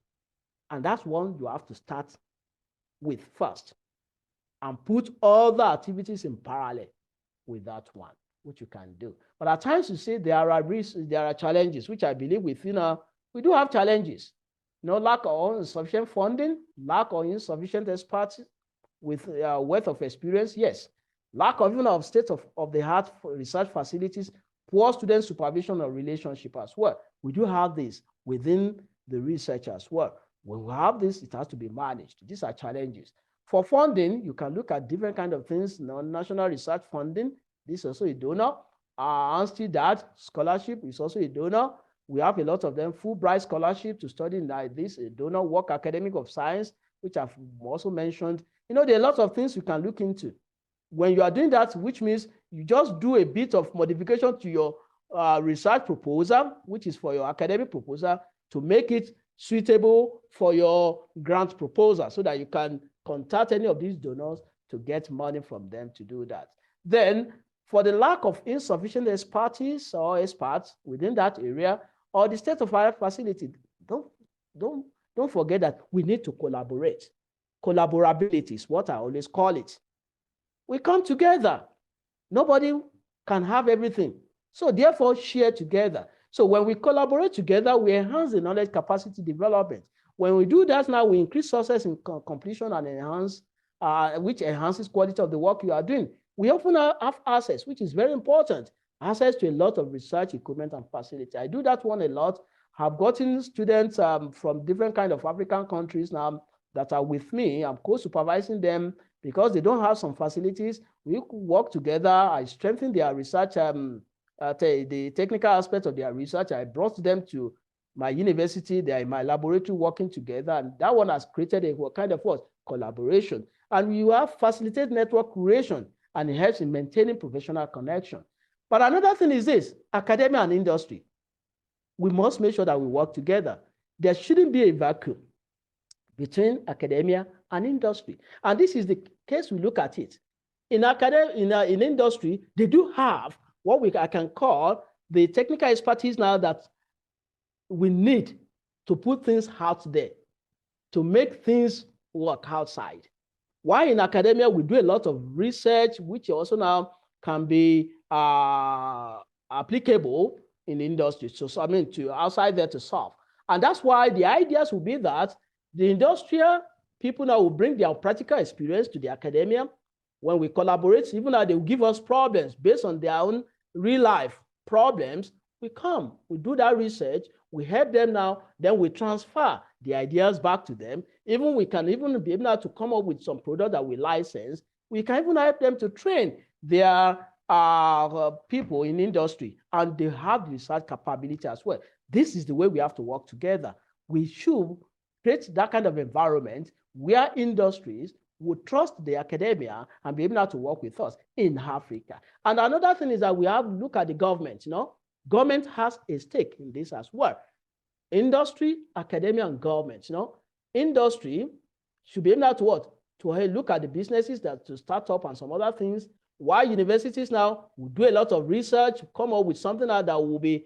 And that's one you have to start with first and put all the activities in parallel with that one, which you can do. But at times you see there are challenges, which I believe we do have challenges. Lack of insufficient funding, lack of insufficient expertise with wealth of experience, yes. Lack of even of state-of-the-art research facilities, poor student supervision or relationship as well. We do have this within the research as well. When we have this, it has to be managed. These are challenges. For funding, you can look at different kind of things. National research funding, this is also a donor. Untitled scholarship is also a donor. We have a lot of them. Fulbright scholarship to study like this, a donor. Work academic of science, which I've also mentioned. There are a lot of things you can look into. When you are doing that, which means you just do a bit of modification to your research proposal, which is for your academic proposal, to make it suitable for your grant proposal so that you can contact any of these donors to get money from them to do that. Then, for the lack of insufficient expertise or experts within that area or the state-of-the-art facility, don't forget that we need to collaborate. Collaborability is what I always call it. We come together. Nobody can have everything. So therefore, share together. So when we collaborate together, we enhance the knowledge capacity development. When we do that now, we increase success in completion and enhance, which enhances quality of the work you are doing. We often have access, which is very important, access to a lot of research equipment and facility. I do that one a lot. I've gotten students from different kind of African countries now that are with me. I'm co-supervising them because they don't have some facilities. We work together. I strengthen their research, the technical aspect of their research. I brought them to my university. They are in my laboratory working together. And that one has created a kind of what? Collaboration. And you have facilitated network creation, and it helps in maintaining professional connection. But another thing is this, academia and industry. We must make sure that we work together. There shouldn't be a vacuum between academia and industry. And this is the case we look at it. In academia, in industry, they do have what I can call the technical expertise now that we need to put things out there, to make things work outside. While in academia, we do a lot of research, which also now can be applicable in the industry. So to outside there to solve. And that's why the ideas will be that the industrial people now will bring their practical experience to the academia. When we collaborate, even though they will give us problems based on their own real life problems, we come, we do that research, we help them now, then we transfer the ideas back to them. We can even be able to come up with some product that we license. We can even help them to train their people in industry, and they have the research capability as well. This is the way we have to work together. We should create that kind of environment where industries would trust the academia and be able to work with us in Africa. And another thing is that we have to look at the government. Government has a stake in this as well. Industry, academia, and government. Industry should be able to what? To look at the businesses to start up and some other things. While universities now will do a lot of research, come up with something that will be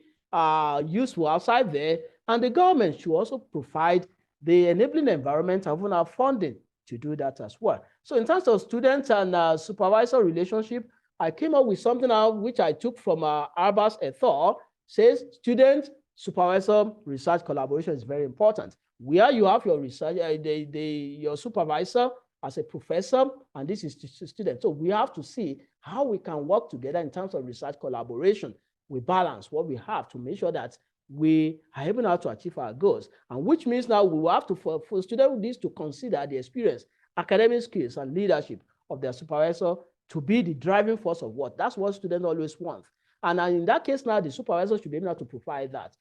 useful outside there. And the government should also provide the enabling environment and even have funding to do that as well. So in terms of student and supervisor relationship, I came up with something which I took from Arbas et al. Says student supervisor research collaboration is very important. Where you have your research, your supervisor as a professor, and this is student. So we have to see how we can work together in terms of research collaboration. We balance what we have to make sure that we are able now to achieve our goals. And which means now we will have to, for students needs to consider the experience, academic skills, and leadership of their supervisor to be the driving force of what? That's what students always want. And in that case now, the supervisor should be able to provide that.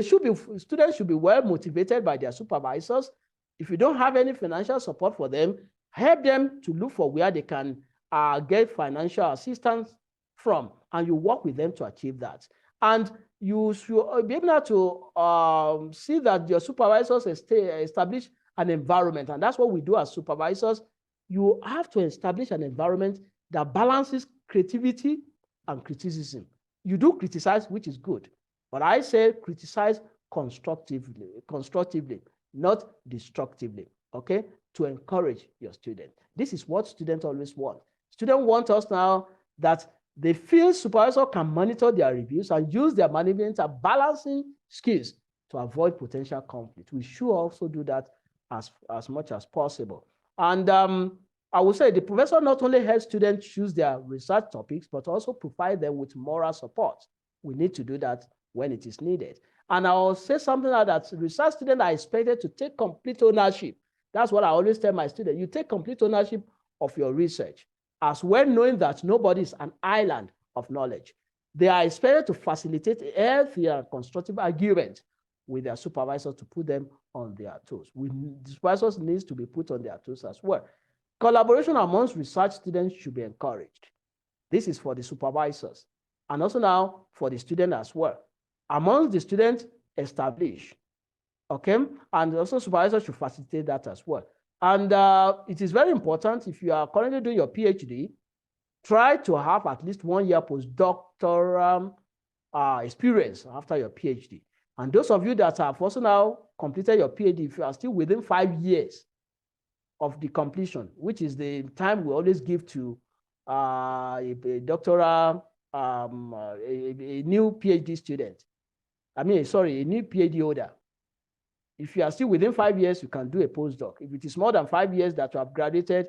Students should be well motivated by their supervisors. If you don't have any financial support for them, help them to look for where they can get financial assistance from, and you work with them to achieve that. And you should be able to see that your supervisors establish an environment, and that's what we do as supervisors. You have to establish an environment that balances creativity and criticism. You do criticize, which is good, but I say criticize constructively, not destructively, okay? To encourage your student. This is what students always want. Students want us now that they feel supervisor can monitor their reviews and use their management and balancing skills to avoid potential conflict. We should also do that as much as possible. And I would say the professor not only helps students choose their research topics, but also provide them with moral support. We need to do that when it is needed. And I'll say something like that research students are expected to take complete ownership. That's what I always tell my students. You take complete ownership of your research, as well knowing that nobody is an island of knowledge. They are expected to facilitate healthy and constructive argument with their supervisor to put them on their toes. The supervisors need to be put on their toes as well. Collaboration amongst research students should be encouraged. This is for the supervisors, and also now for the student as well. Amongst the students, establish, okay? And also supervisors should facilitate that as well. And it is very important, if you are currently doing your PhD, try to have at least 1 year postdoctoral experience after your PhD. And those of you that have also now completed your PhD, if you are still within 5 years of the completion, which is the time we always give to a doctoral, a new PhD student. A new PhD holder. If you are still within 5 years, you can do a postdoc. If it is more than 5 years that you have graduated,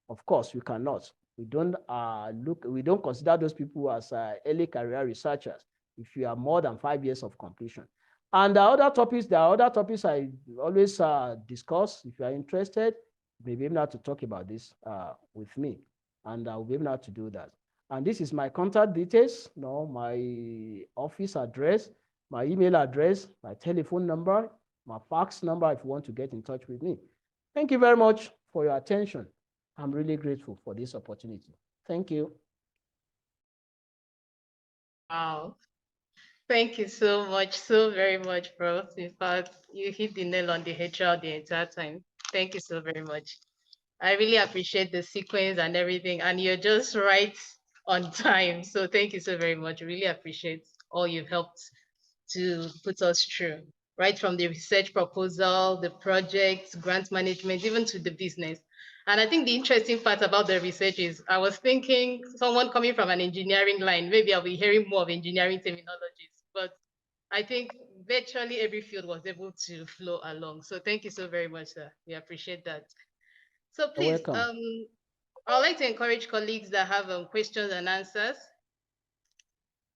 of course, you cannot. We don't consider those people as early career researchers if you are more than 5 years of completion. And there are other topics I always discuss. If you are interested, you may be able to talk about this with me, and I will be able to do that. And this is my contact details, my office address, my email address, my telephone number, my fax number if you want to get in touch with me. Thank you very much for your attention. I'm really grateful for this opportunity. Thank you. Wow. Thank you so much, so very much, Prof. In fact, you hit the nail on the head throughout the entire time. Thank you so very much. I really appreciate the sequence and everything, and you're just right on time. So thank you so very much. Really appreciate all you've helped to put us through, right from the research proposal, the project, grant management, even to the business. And I think the interesting part about the research is I was thinking someone coming from an engineering line, maybe I'll be hearing more of engineering terminologies, but I think virtually every field was able to flow along. So thank you so very much, sir. We appreciate that. So please, I'd like to encourage colleagues that have questions and answers.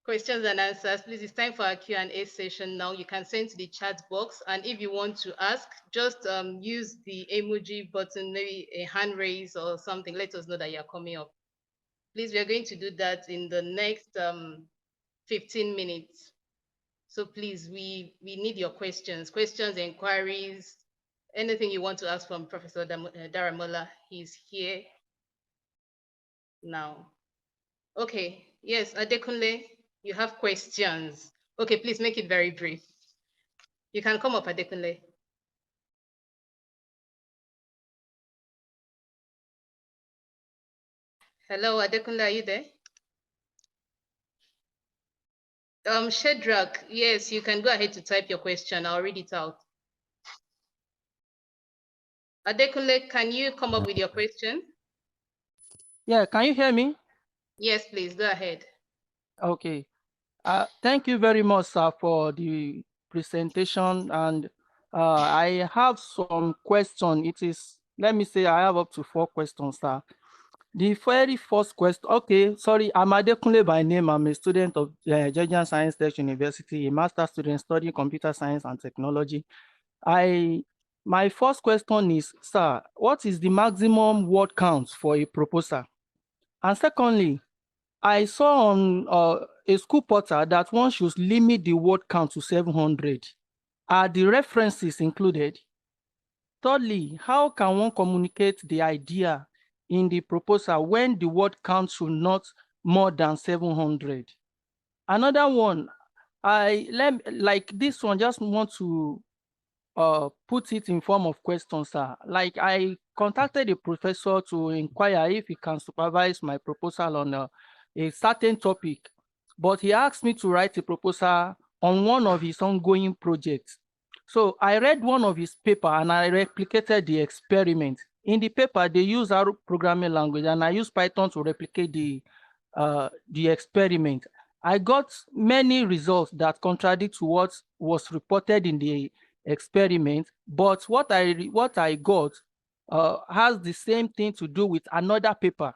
Please, it's time for our Q&A session now. You can send to the chat box, and if you want to ask, just use the emoji button, maybe a hand raise or something. Let us know that you're coming up. Please, we are going to do that in the next 15 minutes. So please, we need your questions, inquiries, anything you want to ask from Professor Daramola. He's here now. Okay, yes, Adekunle, you have questions. Okay, please make it very brief. You can come up, Adekunle. Hello, Adekunle, are you there? Shedrack, yes, you can go ahead to type your question. I'll read it out. Adekunle, can you come up with your question? Yeah, can you hear me? Yes, please, go ahead. Okay. Thank you very much, sir, for the presentation. And I have some questions. Let me say I have up to 4 questions, sir. The very first question, okay, sorry, I'm Adekunle by name. I'm a student of Georgian Science Tech University, a master's student studying computer science and technology. My first question is, sir, what is the maximum word count for a proposal? And secondly, I saw on a school portal that one should limit the word count to 700. Are the references included? Thirdly, how can one communicate the idea in the proposal when the word count should not more than 700? Another one, like this one, just want to put it in form of questions, sir. Like I contacted the professor to inquire if he can supervise my proposal on a certain topic, but he asked me to write a proposal on one of his ongoing projects. So I read one of his paper and I replicated the experiment. In the paper, they use our programming language and I use Python to replicate the experiment. I got many results that contradict to what was reported in the experiment, but what I got has the same thing to do with another paper.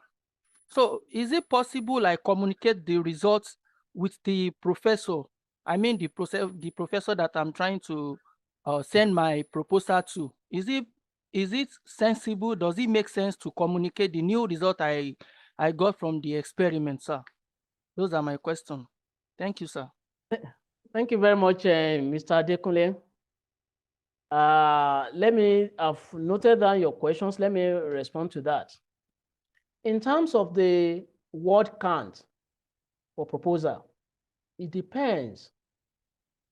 So is it possible I communicate the results with the professor? I mean the professor that I'm trying to send my proposal to. Is it sensible? Does it make sense to communicate the new result I got from the experiment, sir? Those are my questions. Thank you, sir. Thank you very much, Mr. Adekunle. Let me, I've noted down your questions. Let me respond to that. In terms of the word count for proposal, it depends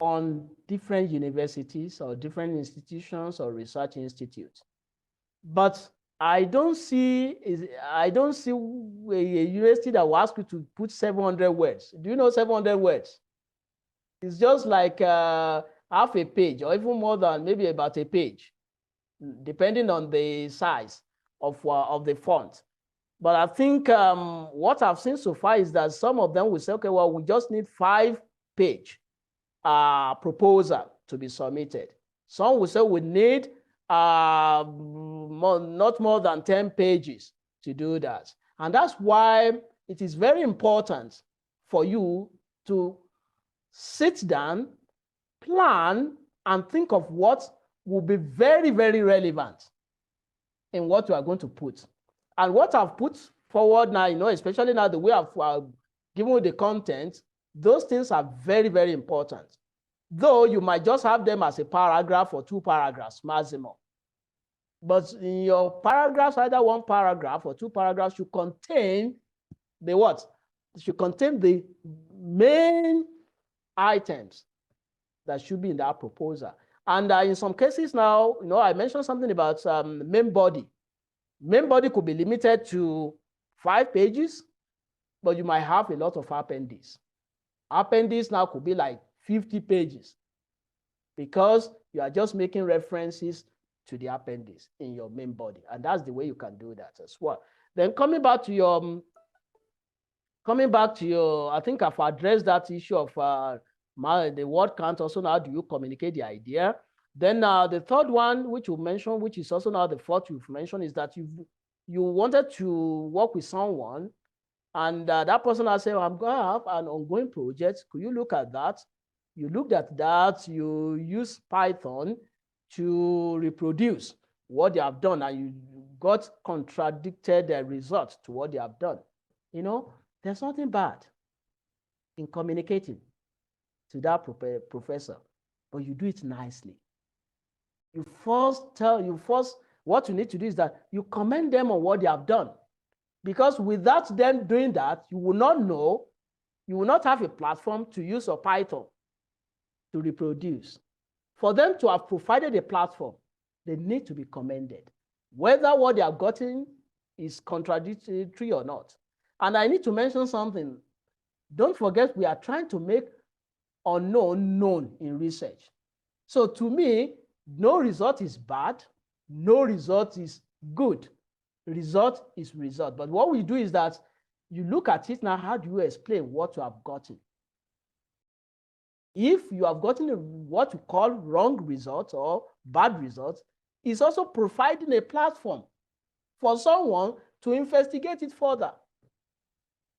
on different universities or different institutions or research institutes. But I don't see a university that will ask you to put 700 words. Do you know 700 words? It's just like half a page or even more than maybe about a page, depending on the size of the font. But I think what I've seen so far is that some of them will say, okay, well, we just need 5-page proposal to be submitted. Some will say we need not more than 10 pages to do that. And that's why it is very important for you to sit down, plan, and think of what will be very, very relevant in what you are going to put. And what I've put forward now, especially now the way I've given you the content, those things are very, very important. Though you might just have them as a paragraph or 2 paragraphs maximum. But in your paragraphs, either 1 paragraph or 2 paragraphs should contain the what? It should contain the main items that should be in that proposal. And in some cases now, I mentioned something about main body. Main body could be limited to 5 pages, but you might have a lot of appendices. Appendices now could be like 50 pages because you are just making references to the appendix in your main body. And that's the way you can do that as well. Then coming back to your, I think I've addressed that issue of the word count. Also, now do you communicate the idea? Then the third one, which you mentioned, which is also now the fourth you've mentioned, is that you wanted to work with someone, and that person has said, I'm going to have an ongoing project. Could you look at that? You looked at that, you use Python to reproduce what they have done, and you got contradicted results to what they have done. There's nothing bad in communicating to that professor, but you do it nicely. What you need to do is that you commend them on what they have done. Because without them doing that, you will not know, you will not have a platform to use your Python to reproduce. For them to have provided a platform, they need to be commended, whether what they have gotten is contradictory or not. And I need to mention something. Don't forget, we are trying to make unknown known in research. So to me, no result is bad, no result is good. Result is result. But what we do is that you look at it now, how do you explain what you have gotten? If you have gotten what you call wrong results or bad results, it's also providing a platform for someone to investigate it further.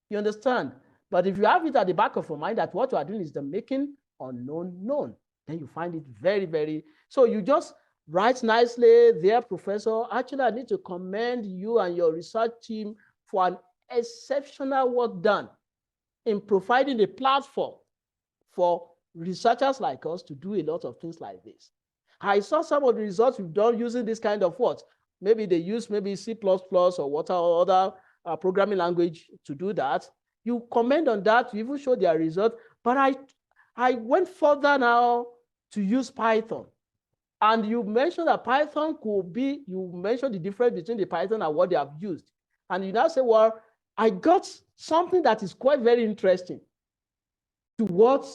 You understand? But if you have it at the back of your mind that what you are doing is the making unknown known, then you find it very, very, so you just write nicely there, Professor. Actually, I need to commend you and your research team for an exceptional work done in providing a platform for researchers like us to do a lot of things like this. I saw some of the results we've done using this kind of what? Maybe they use C++ or what other programming language to do that. You comment on that, you even show their result. But I went further now to use Python. And you mentioned that Python could be, you mentioned the difference between the Python and what they have used. And you now say, well, I got something that is quite very interesting to what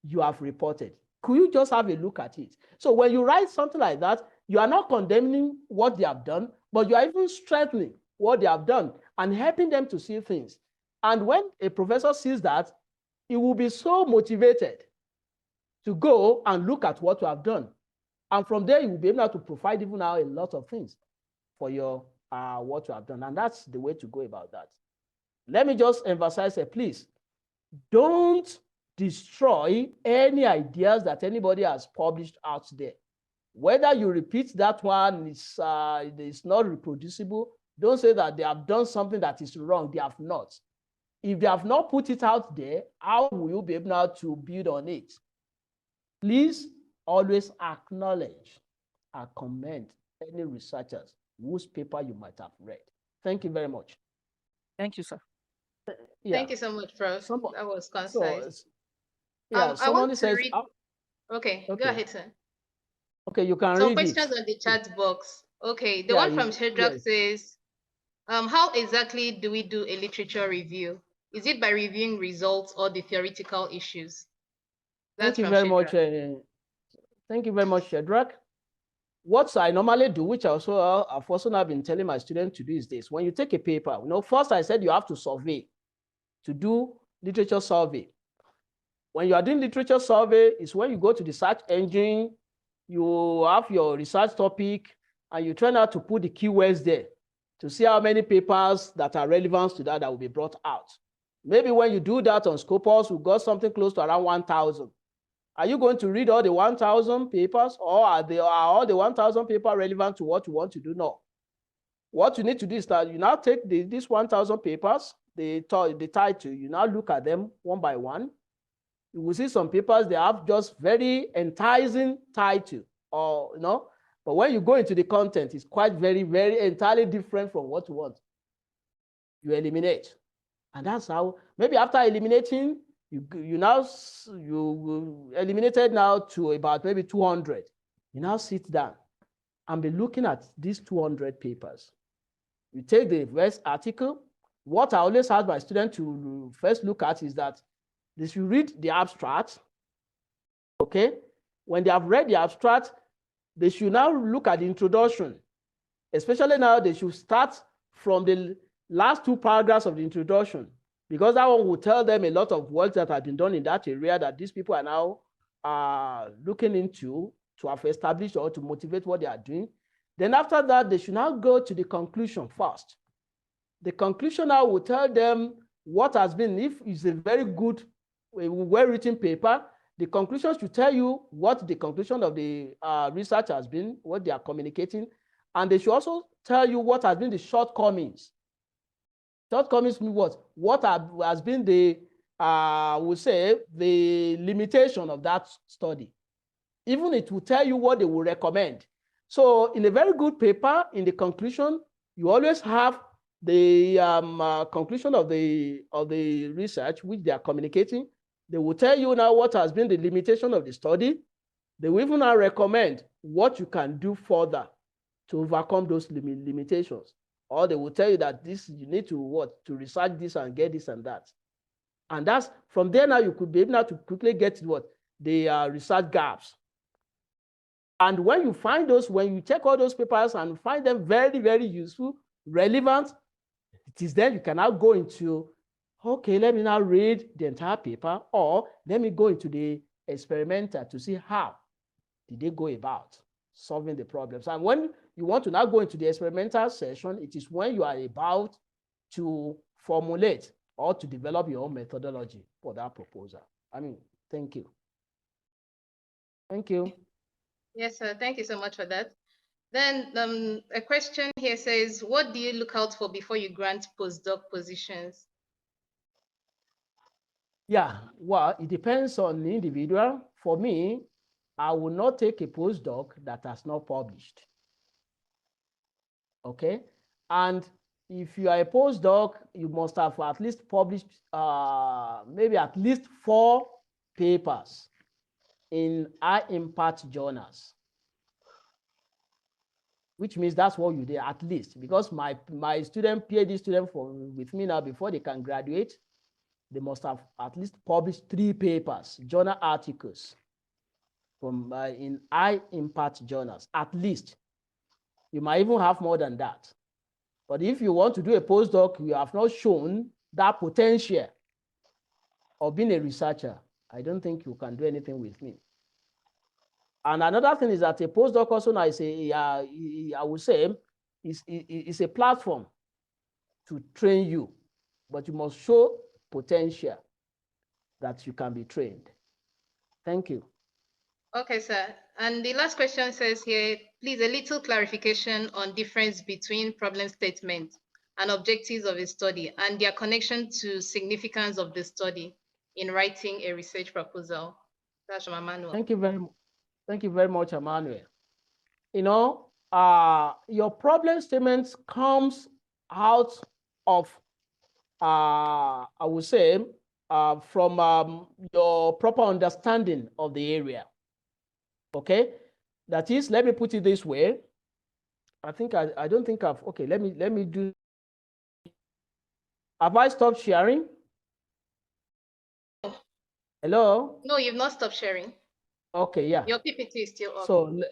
you have reported. Could you just have a look at it? So when you write something like that, you are not condemning what they have done, but you are even strengthening what they have done and helping them to see things. And when a professor sees that, he will be so motivated to go and look at what you have done. And from there, you will be able to provide even now a lot of things for your what you have done. And that's the way to go about that. Let me just emphasize it, please. Don't destroy any ideas that anybody has published out there. Whether you repeat that one, it's not reproducible. Don't say that they have done something that is wrong. They have not. If they have not put it out there, how will you be able now to build on it? Please always acknowledge and commend any researchers whose paper you might have read. Thank you very much. Thank you, sir. Yeah. Thank you so much, Prof. That was concise. Yeah, I want to says, read. Okay, go ahead, sir. Okay, you can Some read questions it. on the chat box. Okay, the one from Shedrack says, how exactly do we do a literature review? Is it by reviewing results or the theoretical issues? That's Thank you very much. Thank you very much, Shedrack. What I normally do, which I've also now been telling my students to do, is this. When you take a paper, first I said you have to survey, to do literature survey. When you are doing literature survey, it's when you go to the search engine, you have your research topic, and you try not to put the keywords there to see how many papers that are relevant to that will be brought out. Maybe when you do that on Scopus, we got something close to around 1,000. Are you going to read all the 1,000 papers, or are all the 1,000 papers relevant to what you want to do now? What you need to do is that you now take these 1,000 papers, the title, you now look at them one by one. You will see some papers, they have just very enticing title, but when you go into the content, it's quite very, very entirely different from what you want. You eliminate. And that's how, maybe after eliminating, you eliminated now to about maybe 200. You now sit down and be looking at these 200 papers. You take the first article. What I always ask my students to first look at is that they should read the abstract, okay? When they have read the abstract, they should now look at the introduction. Especially now, they should start from the last two paragraphs of the introduction, because that one will tell them a lot of work that has been done in that area that these people are now looking into to have established or to motivate what they are doing. Then after that, they should now go to the conclusion first. The conclusion now will tell them what has been, if it's a very good, well-written paper, the conclusion should tell you what the conclusion of the research has been, what they are communicating, and they should also tell you what has been the shortcomings. Shortcomings mean what? What has been the, we'll say, the limitation of that study. Even it will tell you what they will recommend. So in a very good paper, in the conclusion, you always have the conclusion of the research which they are communicating. They will tell you now what has been the limitation of the study. They will even now recommend what you can do further to overcome those limitations. Or they will tell you that you need to to research this and get this and that. And that's from there now you could be able to quickly get the research gaps. And when you find those, when you check all those papers and find them very, very useful, relevant, it is then you can now go into, okay, let me now read the entire paper, or let me go into the experimenter to see how did they go about solving the problems. And when you want to now go into the experimental session, it is when you are about to formulate or to develop your own methodology for that proposal. Thank you. Thank you. Yes, sir. Thank you so much for that. Then a question here says, what do you look out for before you grant postdoc positions? Yeah, well, it depends on the individual. For me, I will not take a postdoc that has not published. Okay? And if you are a postdoc, you must have at least published maybe at least 4 papers in high impact journals, which means that's what you did at least, because my PhD student with me now, before they can graduate, they must have at least published 3 papers, journal articles from in high impact journals, at least. You might even have more than that. But if you want to do a postdoc, you have not shown that potential of being a researcher, I don't think you can do anything with me. And another thing is that a postdoc also now is I would say, is a platform to train you, but you must show potential that you can be trained. Thank you. Okay, sir. And the last question says here, please, a little clarification on difference between problem statement and objectives of a study and their connection to significance of the study in writing a research proposal. That's from Emmanuel. Thank you very much. Thank you very much, Emmanuel. You know, your problem statement comes out of, I would say, from your proper understanding of the area. Okay, that is, let me put it this way. I think I don't think I've, okay, let me do. Have I stopped sharing? Hello? No, you've not stopped sharing. Okay, yeah. Your PPT is still up. So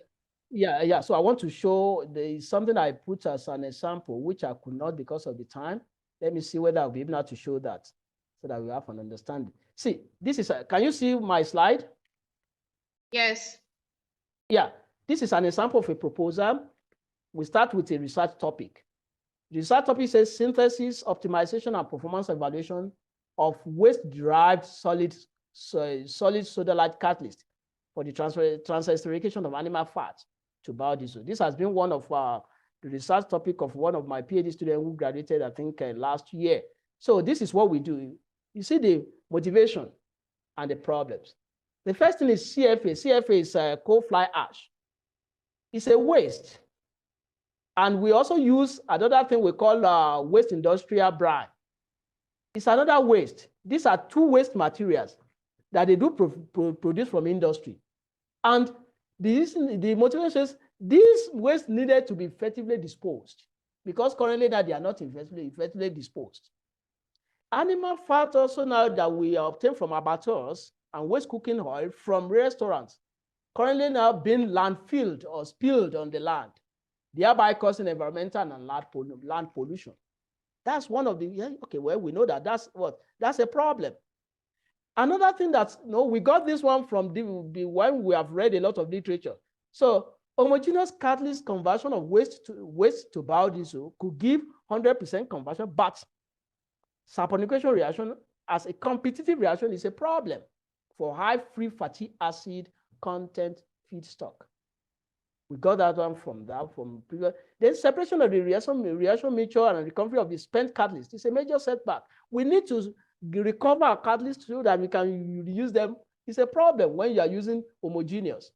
yeah. So I want to show there is something I put as an example, which I could not because of the time. Let me see whether I'll be able to show that so that we have an understanding. See, this is, can you see my slide? Yes. Yeah, this is an example of a proposal. We start with a research topic. The research topic says synthesis, optimization, and performance evaluation of waste-derived solid sodalite catalyst for the transesterification of animal fat to biodiesel. This has been one of the research topic of one of my PhD students who graduated, I think, last year. So this is what we do. You see the motivation and the problems. The first thing is CFA. CFA is coal fly ash. It's a waste. And we also use another thing we call waste industrial brine. It's another waste. These are 2 waste materials that they do produce from industry. And the motivation is these waste needed to be effectively disposed because currently that they are not effectively disposed. Animal fat also now that we obtain from abattoirs and waste cooking oil from restaurants currently now being landfilled or spilled on the land, thereby causing environmental and land pollution. That's one of the, yeah, okay, well, we know that that's a problem. Another thing that, we got this one from when we have read a lot of literature. So homogeneous catalyst conversion of waste to biodiesel could give 100% conversion, but saponification reaction as a competitive reaction is a problem for high free fatty acid content feedstock. We got that one from previous. Then separation of the reaction mixture and recovery of the spent catalyst is a major setback. We need to recover our catalyst so that we can use them. It's a problem when you are using homogeneous.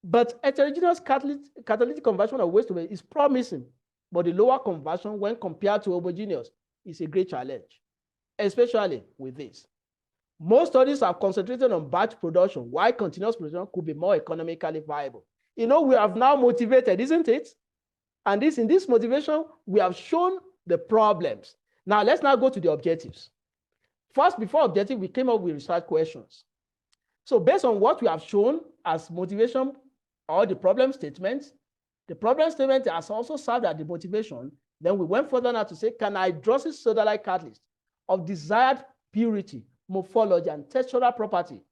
But heterogeneous catalytic conversion of waste to is promising, but the lower conversion when compared to homogeneous is a great challenge, especially with this. Most studies are concentrated on batch production, while continuous production could be more economically viable. We have now motivated, isn't it? And in this motivation, we have shown the problems. Now, let's now go to the objectives. First, before objective, we came up with research questions. So based on what we have shown as motivation or the problem statement has also served as the motivation. Then we went further now to say, can hydrolysis sodalite catalyst of desired purity, morphology, and textural property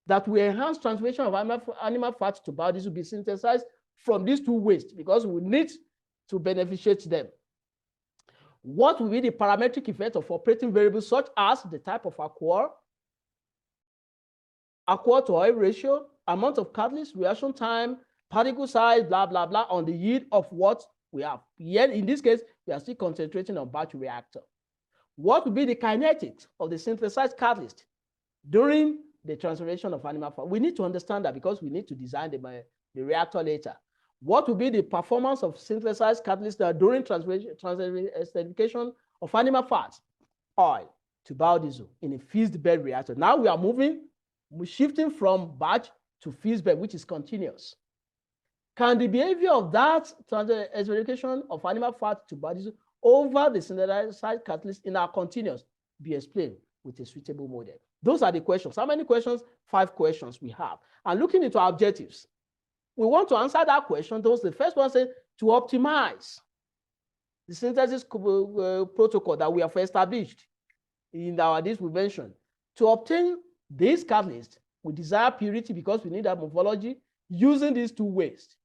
that will enhance transformation of animal fat to biodiesel be synthesized from these 2 wastes because we need to beneficiate them. What will be the parametric effect of operating variables such as the type of aqua to oil ratio, amount of catalyst, reaction time, particle size, blah, blah, blah, on the yield of what we have. Yet in this case, we are still concentrating on batch reactor. What will be the kinetics of the synthesized catalyst during the transformation of animal fat? We need to understand that because we need to design the reactor later. What will be the performance of synthesized catalyst during transesterification of animal fat, oil to biodiesel in a fused bed reactor? Now we are shifting from batch to fused bed, which is continuous. Can the behavior of that transesterification of animal fat to biodiesel over the synthesized catalyst in our continuous be explained with a suitable model. Those are the questions. How many questions? 5 questions we have. And looking into our objectives, we want to answer that question. Those the first one says to optimize the synthesis protocol that we have established in our this we mentioned. To obtain this catalyst, we desire purity because we need that morphology using these 2 ways.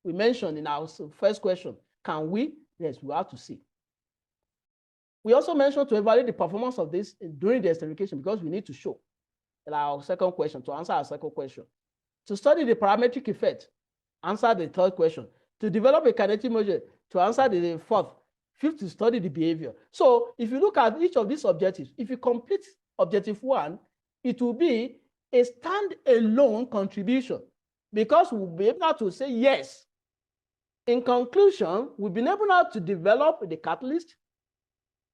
We mentioned in our first question, can we? Yes, we have to see. We also mentioned to evaluate the performance of this during the esterification because we need to show. In our second question, to answer our second question. To study the parametric effect, answer the third question. To develop a kinetic model, to answer the fourth. Fifth, to study the behavior. So if you look at each of these objectives, if you complete objective 1, it will be a stand-alone contribution because we'll be able to say yes. In conclusion, we've been able now to develop the catalyst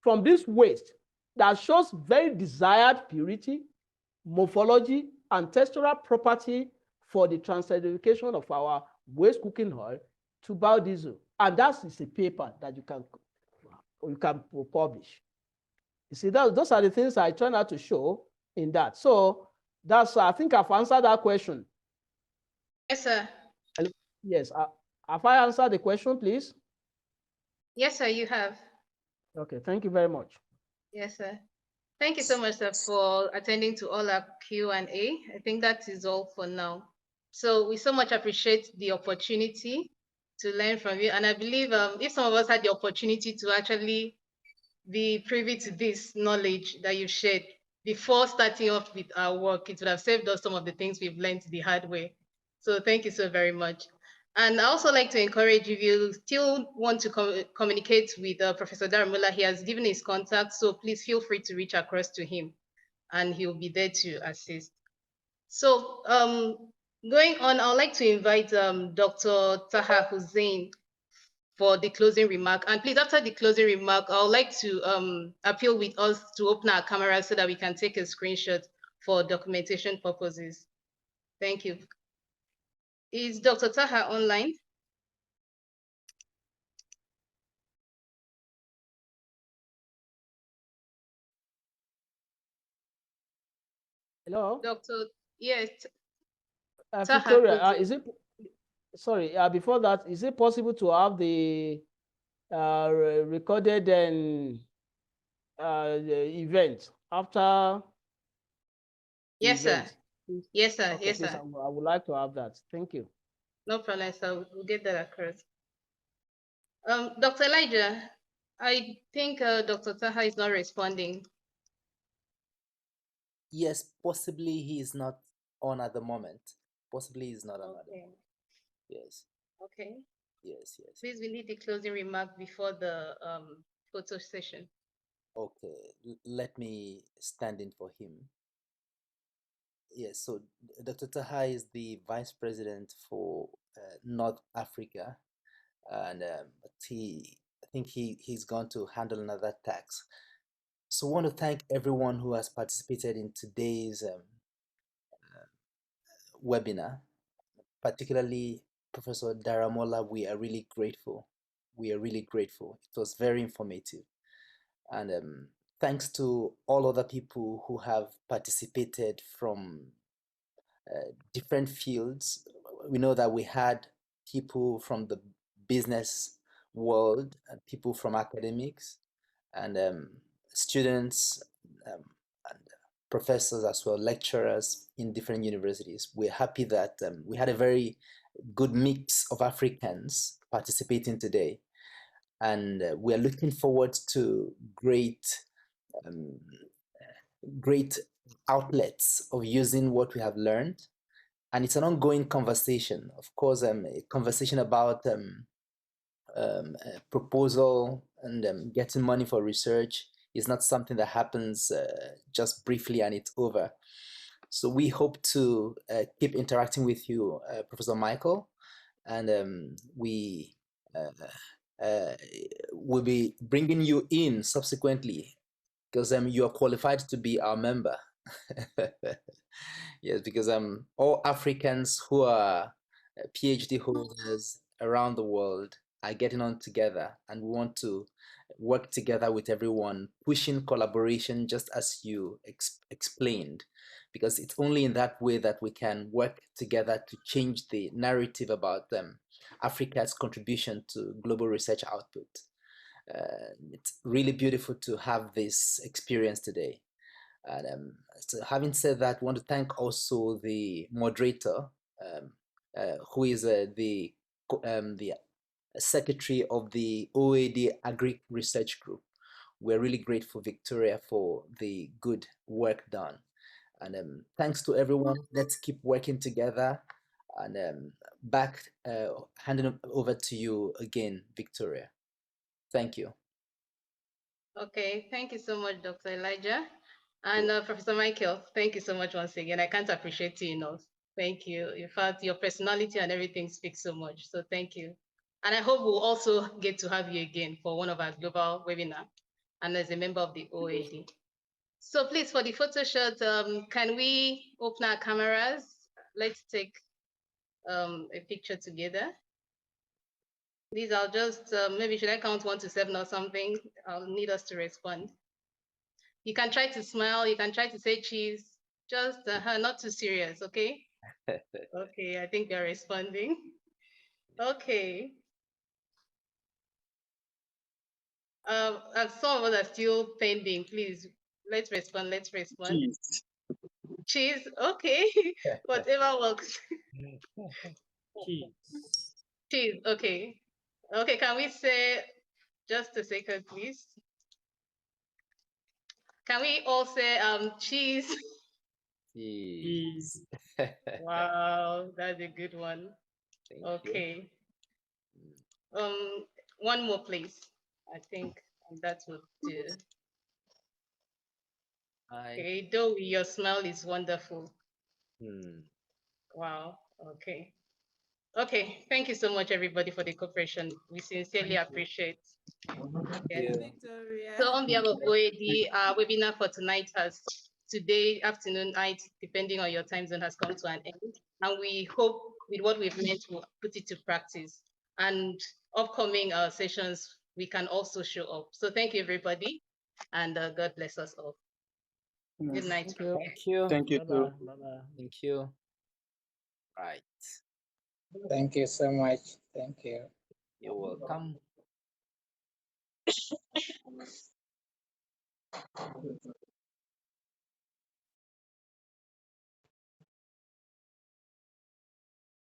from this waste that shows very desired purity, morphology, and textural property for the transedification of our waste cooking oil to biodiesel. And that is a paper that you can publish. You see, those are the things I try not to show in that. So that's, I think I've answered that question. Yes, sir. Yes. Have I answered the question, please? Yes, sir, you have. Okay, thank you very much. Yes, sir. Thank you so much, sir, for attending to all our Q&A. I think that is all for now. So we so much appreciate the opportunity to learn from you. And I believe if some of us had the opportunity to actually be privy to this knowledge that you shared before starting off with our work, it would have saved us some of the things we've learned the hard way. So thank you so very much. And I also like to encourage, if you still want to communicate with Professor Daramola, he has given his contact, so please feel free to reach across to him and he'll be there to assist. So going on, I would like to invite Dr. Taha Hussein for the closing remark. And please, after the closing remark, I would like to appeal with us to open our camera so that we can take a screenshot for documentation purposes. Thank you. Is Dr. Taha online? Hello? Doctor, yes. Victoria, is it, sorry, before that, is it possible to have the recorded and the event after Yes, event? sir. Yes, sir. Okay, Yes, please, sir. I would like to have that. Thank you. No problem, sir. We'll get that across. Dr. Elijah, I think Dr. Taha is not responding. Yes, possibly he is not on at the moment. Possibly he's not on at the moment. Yes. Okay. Yes, yes. Please, we need the closing remark before the photo session. Okay, let me stand in for him. Yes, so Dr. Taha is the Vice President for North Africa, and I think he's going to handle another tax. So I want to thank everyone who has participated in today's webinar, particularly Professor Daramola. We are really grateful. We are really grateful. It was very informative. And thanks to all other people who have participated from different fields. We know that we had people from the business world and people from academics and students and professors as well, lecturers in different universities. We're happy that we had a very good mix of Africans participating today. And we are looking forward to great outlets of using what we have learned. And it's an ongoing conversation. Of course, a conversation about proposal and getting money for research is not something that happens just briefly and it's over. So we hope to keep interacting with you, Professor Michael, and we will be bringing you in subsequently because you are qualified to be our member. Yes, because all Africans who are PhD holders around the world are getting on together, and we want to work together with everyone, pushing collaboration just as you explained, because it's only in that way that we can work together to change the narrative about Africa's contribution to global research output. It's really beautiful to have this experience today. And so having said that, I want to thank also the moderator, who is the secretary of the Oaad Agri Research Group. We're really grateful, Victoria, for the good work done. And thanks to everyone. Let's keep working together. And handing over to you again, Victoria. Thank you. Okay, thank you so much, Dr. Elijah. And Professor Michael, thank you so much once again. I can't appreciate you enough. Thank you. In fact, your personality and everything speaks so much. So thank you. And I hope we'll also get to have you again for one of our global webinar and as a member of the Oaad. So please, for the photo shot, can we open our cameras? Let's take a picture together. Please, I'll just, maybe should I count 1 to 7 or something? I'll need us to respond. You can try to smile, you can try to say cheese, just not too serious, okay? Okay, I think you're responding. Okay. And some of us are still pending, please. Let's respond, let's respond. Cheese. Cheese, okay. Whatever works. Cheese. Cheese, okay. Okay, can we say, just a second, please. Can we all say cheese? Cheese. Wow, that's a good one. Thank Okay. you. One more, please. I think that would do. Okay, though your smile is wonderful. Wow. Okay. Okay. Thank you so much, everybody, for the cooperation. We sincerely appreciate. Yeah. Victoria. So on behalf of Oaad, our webinar for tonight has today afternoon, night, depending on your time zone, has come to an end. And we hope with what we've learned to put it to practice. And upcoming sessions, we can also show up. So thank you, everybody. And God bless us all. Good night. Thank you. Thank you. Thank you. Bye-bye. Bye-bye. Thank you. Right. Thank you so much. Thank you. You're welcome.